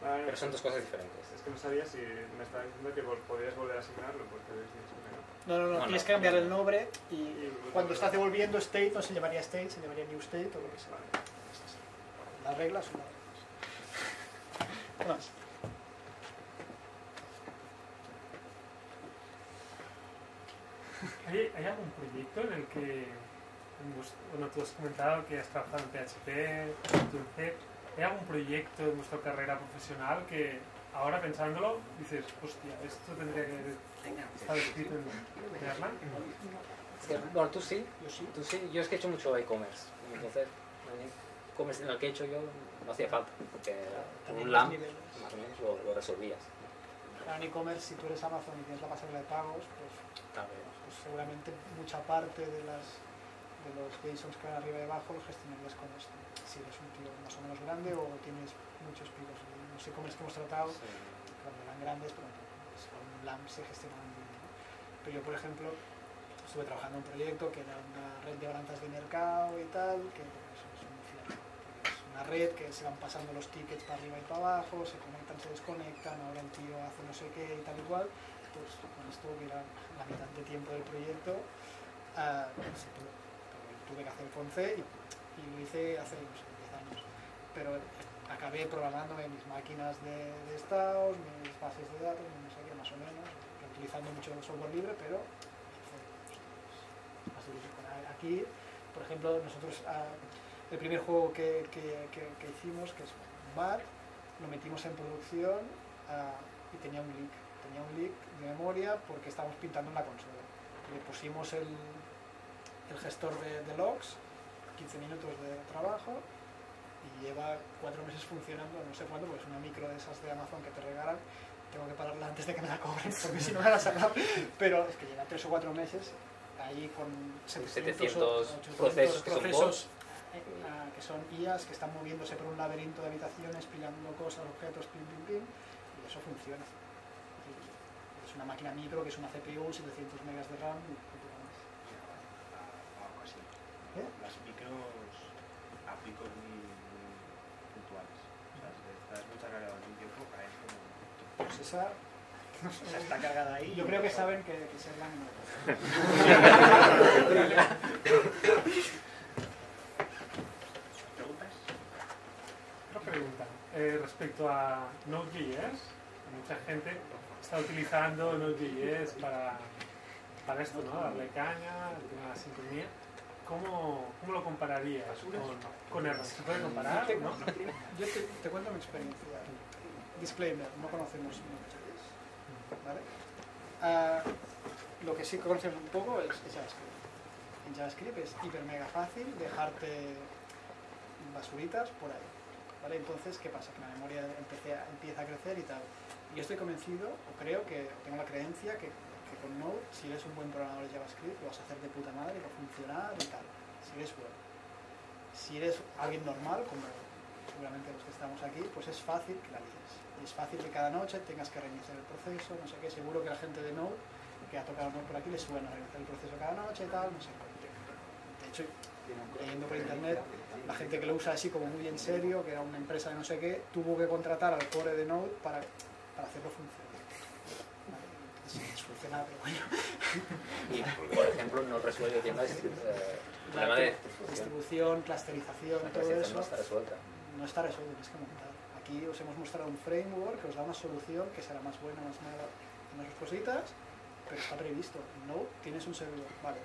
Vale, Pero son dos cosas diferentes. Es que no sabía si me estaba diciendo que podías volver a asignarlo, porque habéis dicho que no. No, No, tienes no. que cambiar el nombre y Y cuando estás devolviendo state no se llamaría state, se llamaría new state o lo que sea. Vale. Las reglas son las reglas. ¿Qué más? ¿Hay algún proyecto en el que, bueno, tú has comentado que has trabajado en PHP, tú en C, ¿hay algún proyecto en vuestra carrera profesional que ahora pensándolo dices, hostia, esto tendría que estar escrito en Erlang? Bueno, tú sí, Yo sí. tú sí. Yo es que he hecho mucho e-commerce. Entonces, el e-commerce en el que he hecho yo no hacía falta, porque con un LAMP más o menos lo resolvías. En e-commerce, si tú eres Amazon y tienes la pasarela de pagos, pues seguramente mucha parte de los JSONs que van arriba y abajo los gestionarías con esto. Si eres un tío más o menos grande o tienes muchos picos. Los e-commerce que hemos tratado, cuando eran grandes, pero pues, con un LAMP se gestionaban bien, ¿no? Pero yo, por ejemplo, estuve trabajando en un proyecto que era una red de balanzas de mercado y tal, que eso es un infierno. Porque es una red que se van pasando los tickets para arriba y para abajo, se conectan, se desconectan, ahora el tío hace no sé qué y tal y cual. Pues con esto, que era la mitad de tiempo del proyecto, tuve que hacer con C y lo hice hace no sé, 10 años. Pero acabé programando en mis máquinas de estados, mis bases de datos, no sé qué, más o menos, utilizando mucho software libre, pero aquí, por ejemplo, nosotros el primer juego que hicimos, que es Bar, lo metimos en producción y tenía un leak de memoria porque estábamos pintando en la consola. Le pusimos el gestor de logs, 15 minutos de trabajo y lleva 4 meses funcionando, no sé cuándo, porque es una micro de esas de Amazon que te regalan. Tengo que pararla antes de que me la cobren porque si no me la sacan, pero es que lleva 3 o 4 meses ahí con 700 o 800 procesos que son IAs que están moviéndose por un laberinto de habitaciones, pillando cosas, objetos, pim, pim, pim, y eso funciona. Es una máquina micro que es una CPU, 700 megas de RAM y poco más. Algo así. ¿Eh? Las micros a picos muy puntuales. O sea, si estás mucha carga de un tiempo, caes como... Pues esa... O sea, está cargada ahí. Yo creo que saben que es Erlang no. ¿Preguntas? Otra pregunta. Respecto a Node.js, mucha gente está utilizando Node.js para esto, ¿no? Darle caña, el tema de la sincronía. ¿Cómo lo compararías con Erlang? ¿Se puede comparar? ¿No? Yo te cuento mi experiencia. Disclaimer, no conocemos Node.js, ¿vale? Lo que sí conocemos un poco es JavaScript. En JavaScript es hiper mega fácil dejarte basuritas por ahí, ¿vale? Entonces, ¿qué pasa? Que la memoria empieza a crecer y tal. Yo estoy convencido, o creo que tengo la creencia que con Node, si eres un buen programador de JavaScript, lo vas a hacer de puta madre, va a funcionar y tal. Si eres bueno. Si eres alguien normal, como seguramente los que estamos aquí, pues es fácil que la líes. Es fácil que cada noche tengas que reiniciar el proceso, no sé qué. Seguro que la gente de Node, que ha tocado Node por aquí, le suena reiniciar el proceso cada noche y tal, no sé qué. De hecho, leyendo por internet, la gente que lo usa así como muy en serio, que era una empresa de no sé qué, tuvo que contratar al core de Node para hacerlo funcionar. Sí, funciona, pero bueno. Y, por ejemplo, no resuelve bien el problema de distribución, clusterización, la todo clasificación eso. no está resuelta. No está resuelto, tienes que montar. Aquí os hemos mostrado un framework que os da una solución que será más buena, más mala, unas cositas, pero está previsto. No tienes un servidor, vale.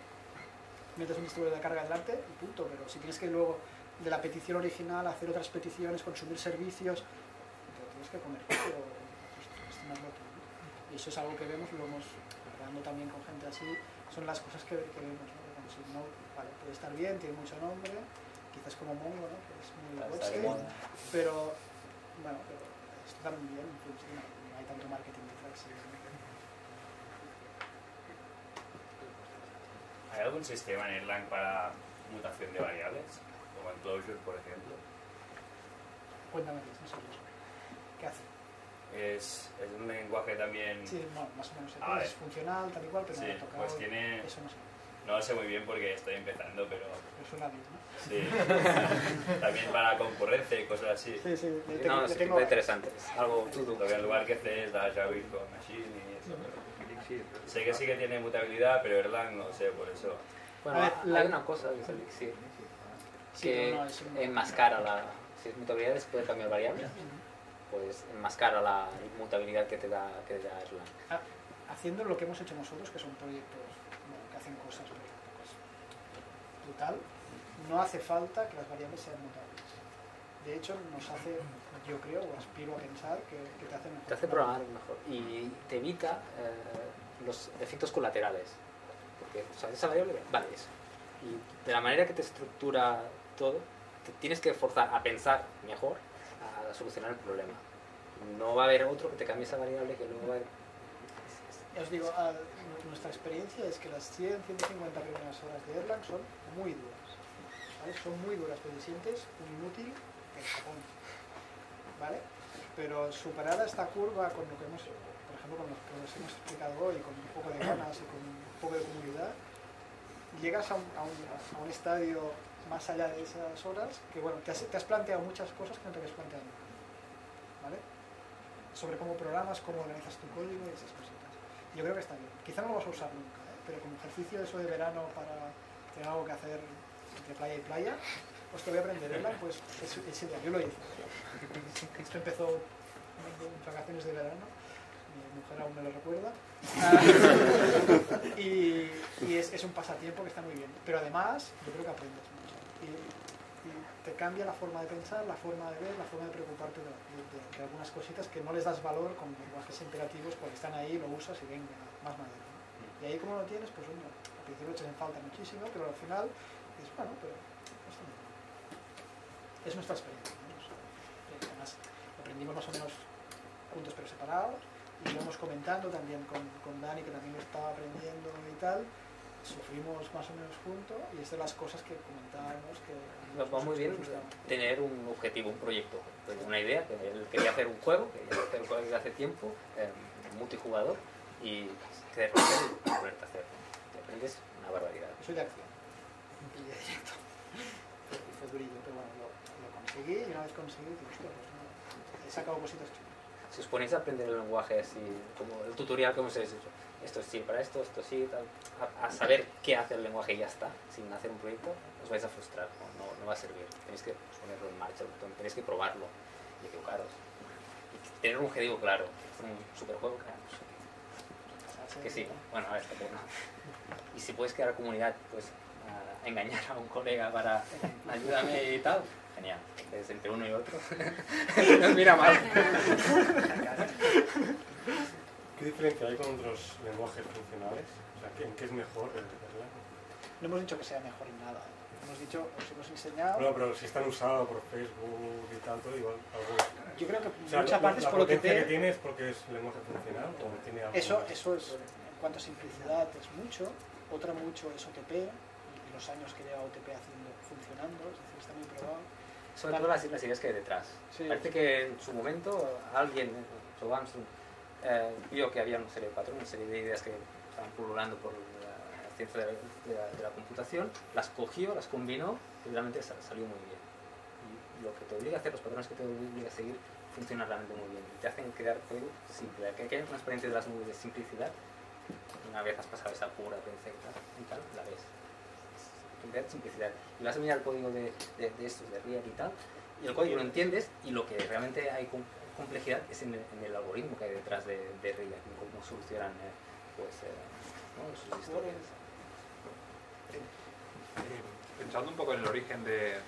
Metes un distribuidor de carga delante y punto, pero si tienes que luego de la petición original hacer otras peticiones, consumir servicios, te lo tienes que comer todo, gestionarlo todo. Y eso es algo que vemos, lo hemos hablando también con gente así, son las cosas que vemos, ¿no? Como si no, vale, puede estar bien, tiene mucho nombre, quizás como Mongo, ¿no? Que es muy web, pero bueno, pero esto también bien, funciona, no hay tanto marketing detrás. ¿Hay algún sistema en Erlang para mutación de variables? Como en Clojure, por ejemplo. Cuéntame, no sé qué hace. Es un lenguaje también... Sí, no, más o menos. A ver. Es funcional, tal y cual, pero Sí, no lo he tocado. pues tiene... Eso no sé. No lo sé muy bien porque estoy empezando, pero... Pero suena bien, ¿no? Sí. También para concurrencia y cosas así. Sí, sí. No, es tengo... interesante. Es algo todo. Lo que en lugar que C es Dash Virtual Machine y eso. Pero... Sé que sí que tiene mutabilidad, pero Erlang no sé, por eso... Bueno, A ver, hay una cosa que es Elixir, Sí, que no, es un- enmascara la... Si es mutabilidad, se puede cambiar variables, pues enmascara la mutabilidad que te da Erlang. Haciendo lo que hemos hecho nosotros, que son proyectos bueno, que hacen cosas, pero tampoco es brutal, no hace falta que las variables sean mutables. De hecho, nos hace, yo creo, o aspiro a pensar que te hace mejor. Te hace programar mejor y te evita los efectos colaterales. Porque, o sea, esa variable, vale, eso. Y de la manera que te estructura todo, te tienes que forzar a pensar mejor, a solucionar el problema. No va a haber otro que te cambie esa variable que luego va a haber... Ya os digo, nuestra experiencia es que las 100, 150 primeras horas de Erlang son muy duras. ¿Vale? Son muy duras, pero te sientes un inútil en Japón. ¿Vale? Pero superada esta curva con lo que hemos, por ejemplo, con lo que os hemos explicado hoy, con un poco de ganas y con un poco de comunidad, llegas a un estadio más allá de esas horas que, bueno, te has planteado muchas cosas que no te habías planteado nunca. ¿Vale? Sobre cómo programas, cómo organizas tu código y esas cositas. Yo creo que está bien. Quizá no lo vas a usar nunca, pero como ejercicio eso de verano para tener algo que hacer entre playa y playa, pues te voy a aprender Erlang, pues es ideal. Yo lo hice. Esto empezó en vacaciones de verano, mi mujer aún me lo recuerda. Y es un pasatiempo que está muy bien. Pero además, yo creo que aprendes mucho. Y te cambia la forma de pensar, la forma de ver, la forma de preocuparte de algunas cositas que no les das valor con lenguajes imperativos porque están ahí, lo usas y venga, más madera, ¿no? Y ahí como lo tienes, pues al principio echas en falta muchísimo, pero al final es bueno, pero está bien. Es nuestra experiencia, ¿no? Además, aprendimos más o menos juntos pero separados y lo íbamos comentando también con Dani, que también lo estaba aprendiendo y tal. Sufrimos más o menos juntos y es de las cosas que comentábamos que nos va muy bien tener un objetivo, un proyecto, una idea, que él quería hacer un juego, que quería hacer un juego desde hace tiempo, multijugador, y te rompes y ponerte a hacer. Te aprendes una barbaridad. Yo soy de acción y de directo. Y fue durillo, pero bueno, lo conseguí y una vez conseguí, digo, hostia, pues no, he sacado cositas chulas. Si os ponéis a aprender el lenguaje así, como el tutorial que hemos hecho, esto sí para esto sí, tal, a saber qué hace el lenguaje y ya está, sin hacer un proyecto, os vais a frustrar, no va a servir. Tenéis que ponerlo en marcha, tenéis que probarlo y equivocaros. Y tener un objetivo claro, hacer un superjuego, claro, que sí, bueno, a ver, tampoco no. Y si puedes crear comunidad, pues a engañar a un colega para ayúdame y tal, genial. Es entre uno y otro. Nos mira mal. ¿Qué diferencia hay con otros lenguajes funcionales? O sea, ¿en qué es mejor Erlang? No hemos dicho que sea mejor en nada. Hemos dicho, os hemos enseñado... No, pero si están usados por Facebook y tal, todo igual. Yo creo que o sea, mucha parte es por lo que que tiene es porque es lenguaje funcional o tiene algo eso más? Eso es, en cuanto a simplicidad es mucho, otra mucho es OTP, y los años que lleva OTP funcionando, es decir, está muy probado. Sobre todo las ideas que hay detrás. Sí, parece que en su momento alguien, Joe Armstrong, vio que había una serie de patrones, una serie de ideas que estaban pululando por la ciencia de la computación, las cogió, las combinó y realmente salió muy bien. Y lo que te obliga a hacer, los patrones que te obliga a seguir, funcionan realmente muy bien. Y te hacen crear código simple. Que haya transparencia de las nubes de simplicidad, una vez has pasado esa pura perfecta y tal, la ves. Simplicidad. Y vas a mirar el código de estos, de React y tal, y el código lo entiendes, y lo que realmente hay complejidad es en el algoritmo que hay detrás de React, en cómo solucionan ¿no? sus historias. Pensando un poco en el origen de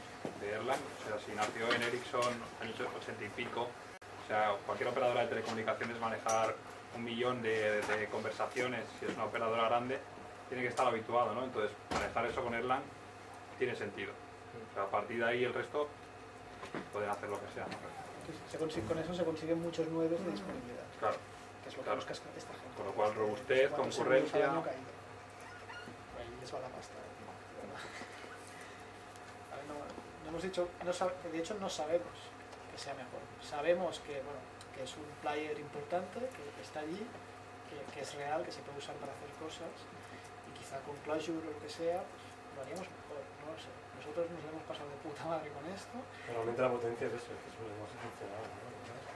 Erlang, o sea, si nació en Ericsson años 80 y pico, o sea, cualquier operadora de telecomunicaciones manejar 1 millón de conversaciones, si es una operadora grande, tiene que estar habituado, ¿no? Entonces, manejar eso con Erlang tiene sentido. O sea, a partir de ahí el resto pueden hacer lo que sea, ¿no? Con eso se consiguen muchos 9 de disponibilidad. Claro. Que es lo que busca esta gente. Con lo cual, robustez, concurrencia... Ahí les va la pasta. A ver, no hemos dicho, de hecho no sabemos que sea mejor. Sabemos que, bueno, que es un player importante, que está allí, que es real, que se puede usar para hacer cosas, y quizá con Clojure o lo que sea, pues lo haríamos mejor, no lo sé. Nosotros nos hemos pasado de puta madre con esto. Realmente la potencia es eso, que es un lenguaje funcional, ¿no?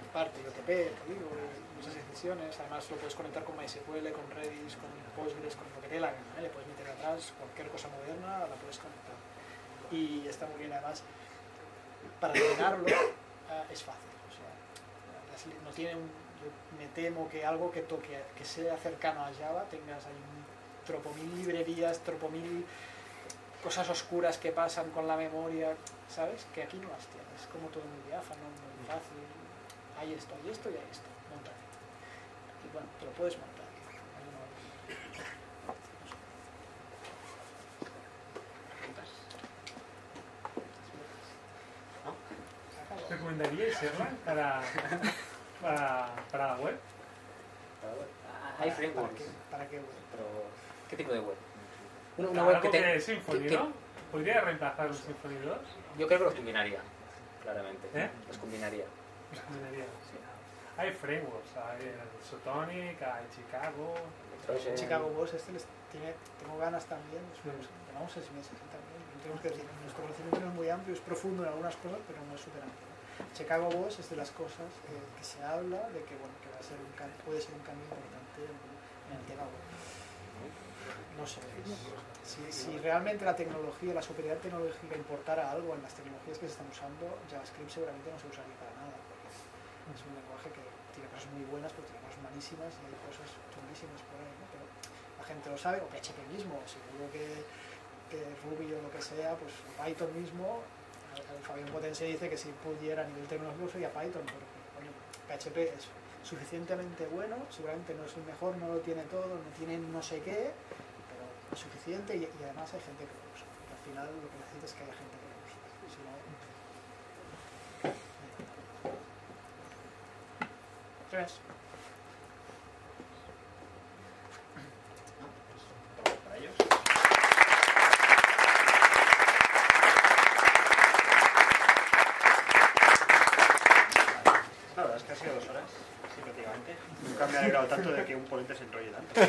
Parte, OTP, te digo, muchas decisiones, además lo puedes conectar con MySQL, con Redis, con Postgres, con lo que te dé la gana, ¿eh? Le puedes meter atrás cualquier cosa moderna, la puedes conectar. Y está muy bien, además, para llenarlo es fácil, o sea, no tiene me temo que algo que toque, que sea cercano a Java, tengas ahí tropomil librerías, tropomil cosas oscuras que pasan con la memoria, ¿sabes? Que aquí no las tienes, como todo muy diáfano, muy fácil. Hay esto y hay esto, monta. Y bueno, te lo puedes montar. ¿Recomendaríais Erlang para la web? Hay frameworks. ¿Para qué web? Pero, ¿qué tipo de web? Una web que Symfony, ¿no? ¿Podría reemplazar un Symfony 2? Yo creo que los combinaría, claramente. ¿Eh? Los combinaría. Los combinaría, sí. Hay frameworks, hay Sotonic, hay Chicago. Chicago Boss, tengo ganas también, llevamos 6 meses también. Tenemos que decir, nuestro conocimiento no es muy amplio, es profundo en algunas cosas, pero no es súper amplio. Chicago Boss es de las cosas que se habla de que, bueno, que va a ser puede ser un cambio importante en el tema web. No sé, si realmente la tecnología, la superioridad tecnológica importara algo en las tecnologías que se están usando, JavaScript seguramente no se usaría para nada, porque es un lenguaje que tiene cosas muy buenas, pero tiene cosas malísimas y hay cosas chulísimas por ahí, ¿no? Pero la gente lo sabe, o PHP mismo, seguro que Ruby o lo que sea, pues Python mismo, Fabián Potencia dice que si pudiera a nivel tecnológico sería Python, porque bueno, PHP es suficientemente bueno, seguramente no es el mejor, no lo tiene todo, no tiene no sé qué, pero es suficiente y además hay gente que lo usa. Y al final lo que necesitas es que haya gente que lo use. Si no, tres. Para ellos. La verdad es que ha sido 2 horas, sí, prácticamente. Nunca me he alegrado tanto de que un ponente se enrolle tanto.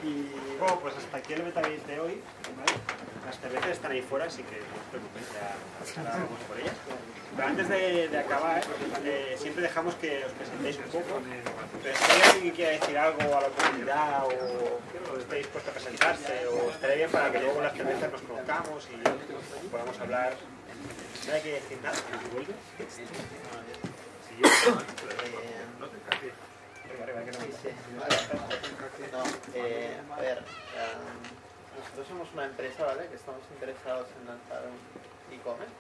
Y bueno, pues hasta aquí el Metabase de hoy, ¿vale? Las cervezas están ahí fuera, así que no os preocupéis, ya vamos por ellas. Pero antes de acabar, siempre dejamos que os presentéis un poco. Pero si hay alguien que quiera decir algo a la comunidad o esté dispuesto a presentarse, o estaría bien para que luego con las cervezas nos conozcamos y podamos hablar. No hay que decir nada. A ver, nosotros somos una empresa, ¿vale? Que estamos interesados en lanzar un e-commerce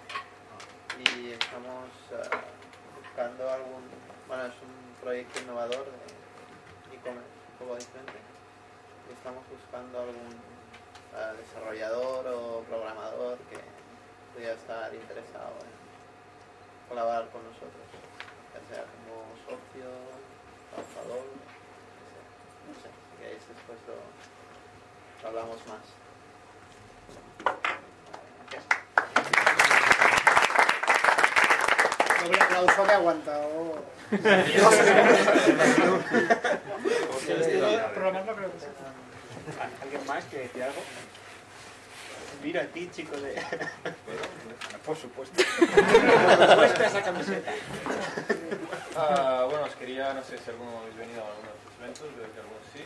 y estamos buscando algún, bueno, es un proyecto innovador de e-commerce un poco diferente y estamos buscando algún desarrollador o programador que pudiera estar interesado en colaborar con nosotros, ya sea como socio, trabajador, no sé, si queréis después lo hablamos más. Doble aplauso que ha aguantado. Programando creo que sí. ¿Alguien más que decir algo? Mira a ti, chico de... Por supuesto. Puesta esa camiseta. Bueno, os quería, no sé si alguno habéis venido a alguno de estos eventos, veo que algunos sí.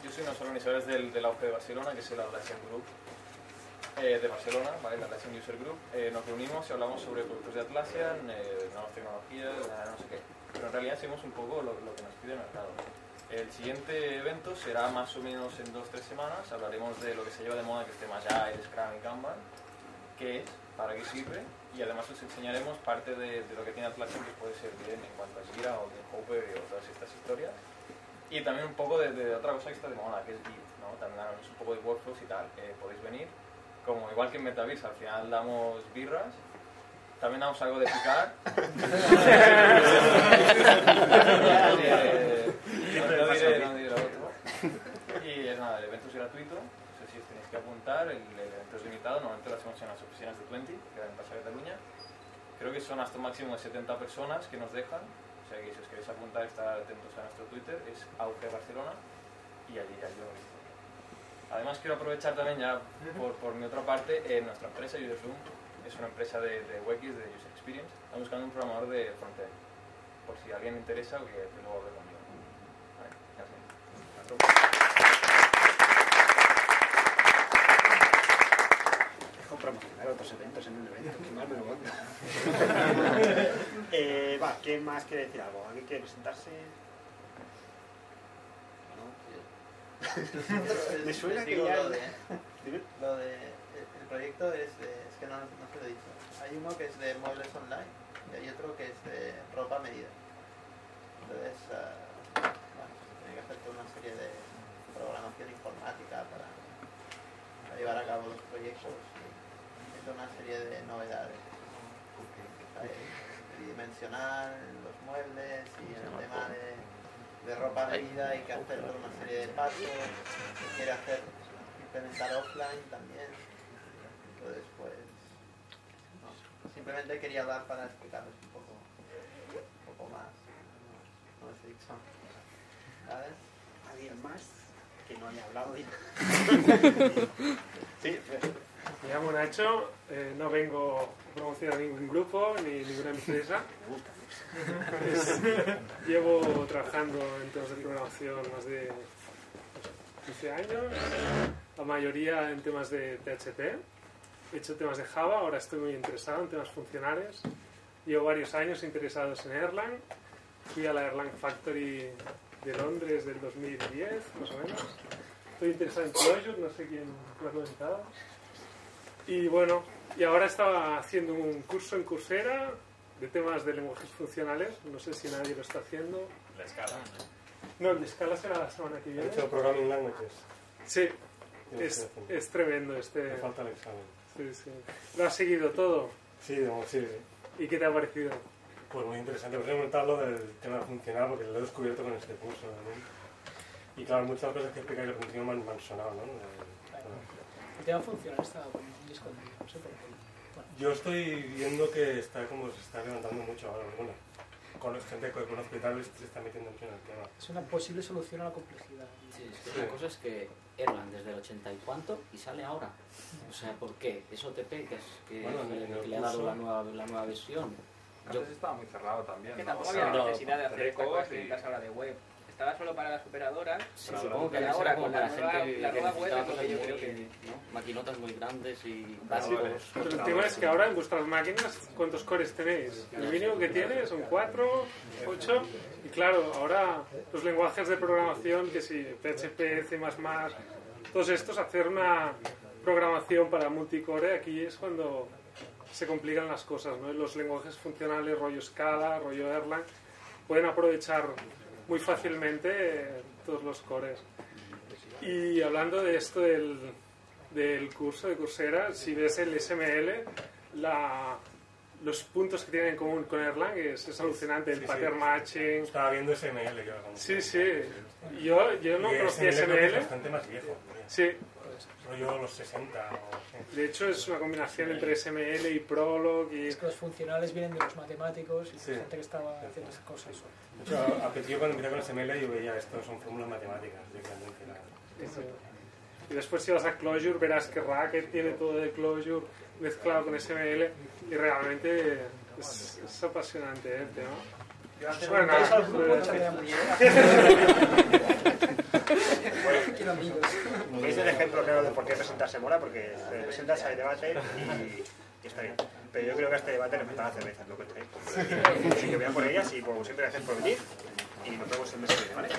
Yo soy uno de los organizadores del AUG de Barcelona, que es el Atlassian Group de Barcelona, ¿vale? El Atlassian User Group. Nos reunimos y hablamos sobre productos de Atlassian, nuevas tecnologías, no sé qué. Pero en realidad hacemos un poco lo que nos pide el mercado. El siguiente evento será más o menos en 2-3 semanas. Hablaremos de lo que se lleva de moda, que es tema Agile, Scrum y Kanban, qué es, para qué sirve, y además os enseñaremos parte de lo que tiene Atlassian que puede ser bien en cuanto a Jira o Hopper o todas estas historias. Y también un poco de otra cosa que está de moda, que es Git, ¿no? También hablamos un poco de workflows y tal. Podéis venir, como igual que en Metaverse, al final damos birras. También damos algo de picar. No diré lo otro. Y es nada, el evento es gratuito. No sé si os tenéis que apuntar. El evento es limitado. Normalmente lo hacemos en las oficinas de 20, que quedan en Plaza Cataluña. Creo que son hasta un máximo de 70 personas que nos dejan. O sea que si os queréis apuntar, estar atentos a nuestro Twitter. Es AUG Barcelona. Y allí ya lo veis. Además quiero aprovechar también ya por mi otra parte, nuestra empresa UserZoom es una empresa de UX, de User Experience. Estamos buscando un programador de frontend, por si a alguien le interesa o que luego hable conmigo. Vale, gracias. Dejo promocionar otros eventos en un evento, que mal me lo monta. Va, ¿quién más quiere decir algo? ¿Alguien quiere presentarse? Me suena que ya... el proyecto es que no se lo he dicho. Hay uno que es de muebles online y hay otro que es de ropa a medida. Entonces, bueno, tiene que hacer toda una serie de programación informática para llevar a cabo los proyectos y toda una serie de novedades. Tridimensional, los muebles y el tema de ropa a medida hay que hacer toda una serie de pasos, se quiere implementar offline también. Entonces, pues, no, simplemente quería hablar para explicarles un poco más. No les he dicho. ¿Vale? ¿Alguien más que no haya hablado ya? Sí, Me llamo Nacho, no vengo a promocionar ningún grupo ni ninguna empresa. Llevo trabajando en temas de programación más de 15 años, la mayoría en temas de PHP. He hecho temas de Java, ahora estoy muy interesado en temas funcionales. Llevo varios años interesados en Erlang. Fui a la Erlang Factory de Londres del 2010, más o menos. Estoy interesado en Clojure, no sé quién lo ha comentado. Y bueno, y ahora estaba haciendo un curso en Coursera de temas de lenguajes funcionales. No sé si nadie lo está haciendo. La Scala. No, el de Scala será la semana que viene. ¿Has hecho Programming Languages? Sí, es tremendo este... Me falta el examen. Sí, sí. ¿Lo has seguido todo? Sí, sí. ¿Y qué te ha parecido? Pues muy interesante. Por ejemplo, comentar lo del tema funcional, porque lo he descubierto con este curso también. Y claro, muchas cosas que explicáis al principio me han sonado, ¿no? El tema funcional estaba poniendo un disco de no sé por qué. Yo estoy viendo que está como se está levantando mucho ahora. Bueno, con gente que conozco y tal se está metiendo mucho en el tema. Es una posible solución a la complejidad. Sí, es que la cosa es que Erlang desde el 80 y cuánto y sale ahora. O sea, ¿por qué? Es OTP que Bueno, le ha dado la nueva versión. Antes estaba muy cerrado también. Que ¿no? tampoco O sea, había necesidad de hacer Recos cosas y- técnicas ahora de web. Estaba solo para las operadoras. Sí, pero supongo que ahora como con para la gente nueva web necesitaba es lo cosas que yo muy, creo que... ¿no? Maquinotas muy grandes y Pero el tema es que ahora en vuestras máquinas, ¿cuántos cores tenéis? El mínimo que tiene son 4, 8. Y claro, ahora los lenguajes de programación, que si PHP, C++, todos estos, hacer una programación para multicore, aquí es cuando se complican las cosas, ¿no? Los lenguajes funcionales, rollo Scala, rollo Erlang, pueden aprovechar muy fácilmente todos los cores. Y hablando de esto del curso de Coursera, si ves el SML, los puntos que tienen en común con Erlang es alucinante, el pattern matching. Estaba viendo SML yo. Sí, sí. Yo no conocía SML. Es SML. bastante más viejo. Sí. Rollo los 60 o... De hecho es una combinación entre SML y Prolog y... Es que los funcionales vienen de los matemáticos y Sí. gente que estaba haciendo esas cosas. De hecho, al principio cuando empecé con SML yo veía esto, son fórmulas matemáticas directamente. Y después si vas a Clojure verás que Racket tiene todo de Clojure mezclado con SML y realmente es apasionante el tema. Bueno, Quiero amigos. Es el ejemplo claro de por qué presentarse mola, porque te presentas al debate y está bien. Pero yo creo que a este debate le faltan cervezas, lo que estáis. Así que voy a por ellas y por siempre gracias por venir y nos vemos el mes que viene, ¿vale?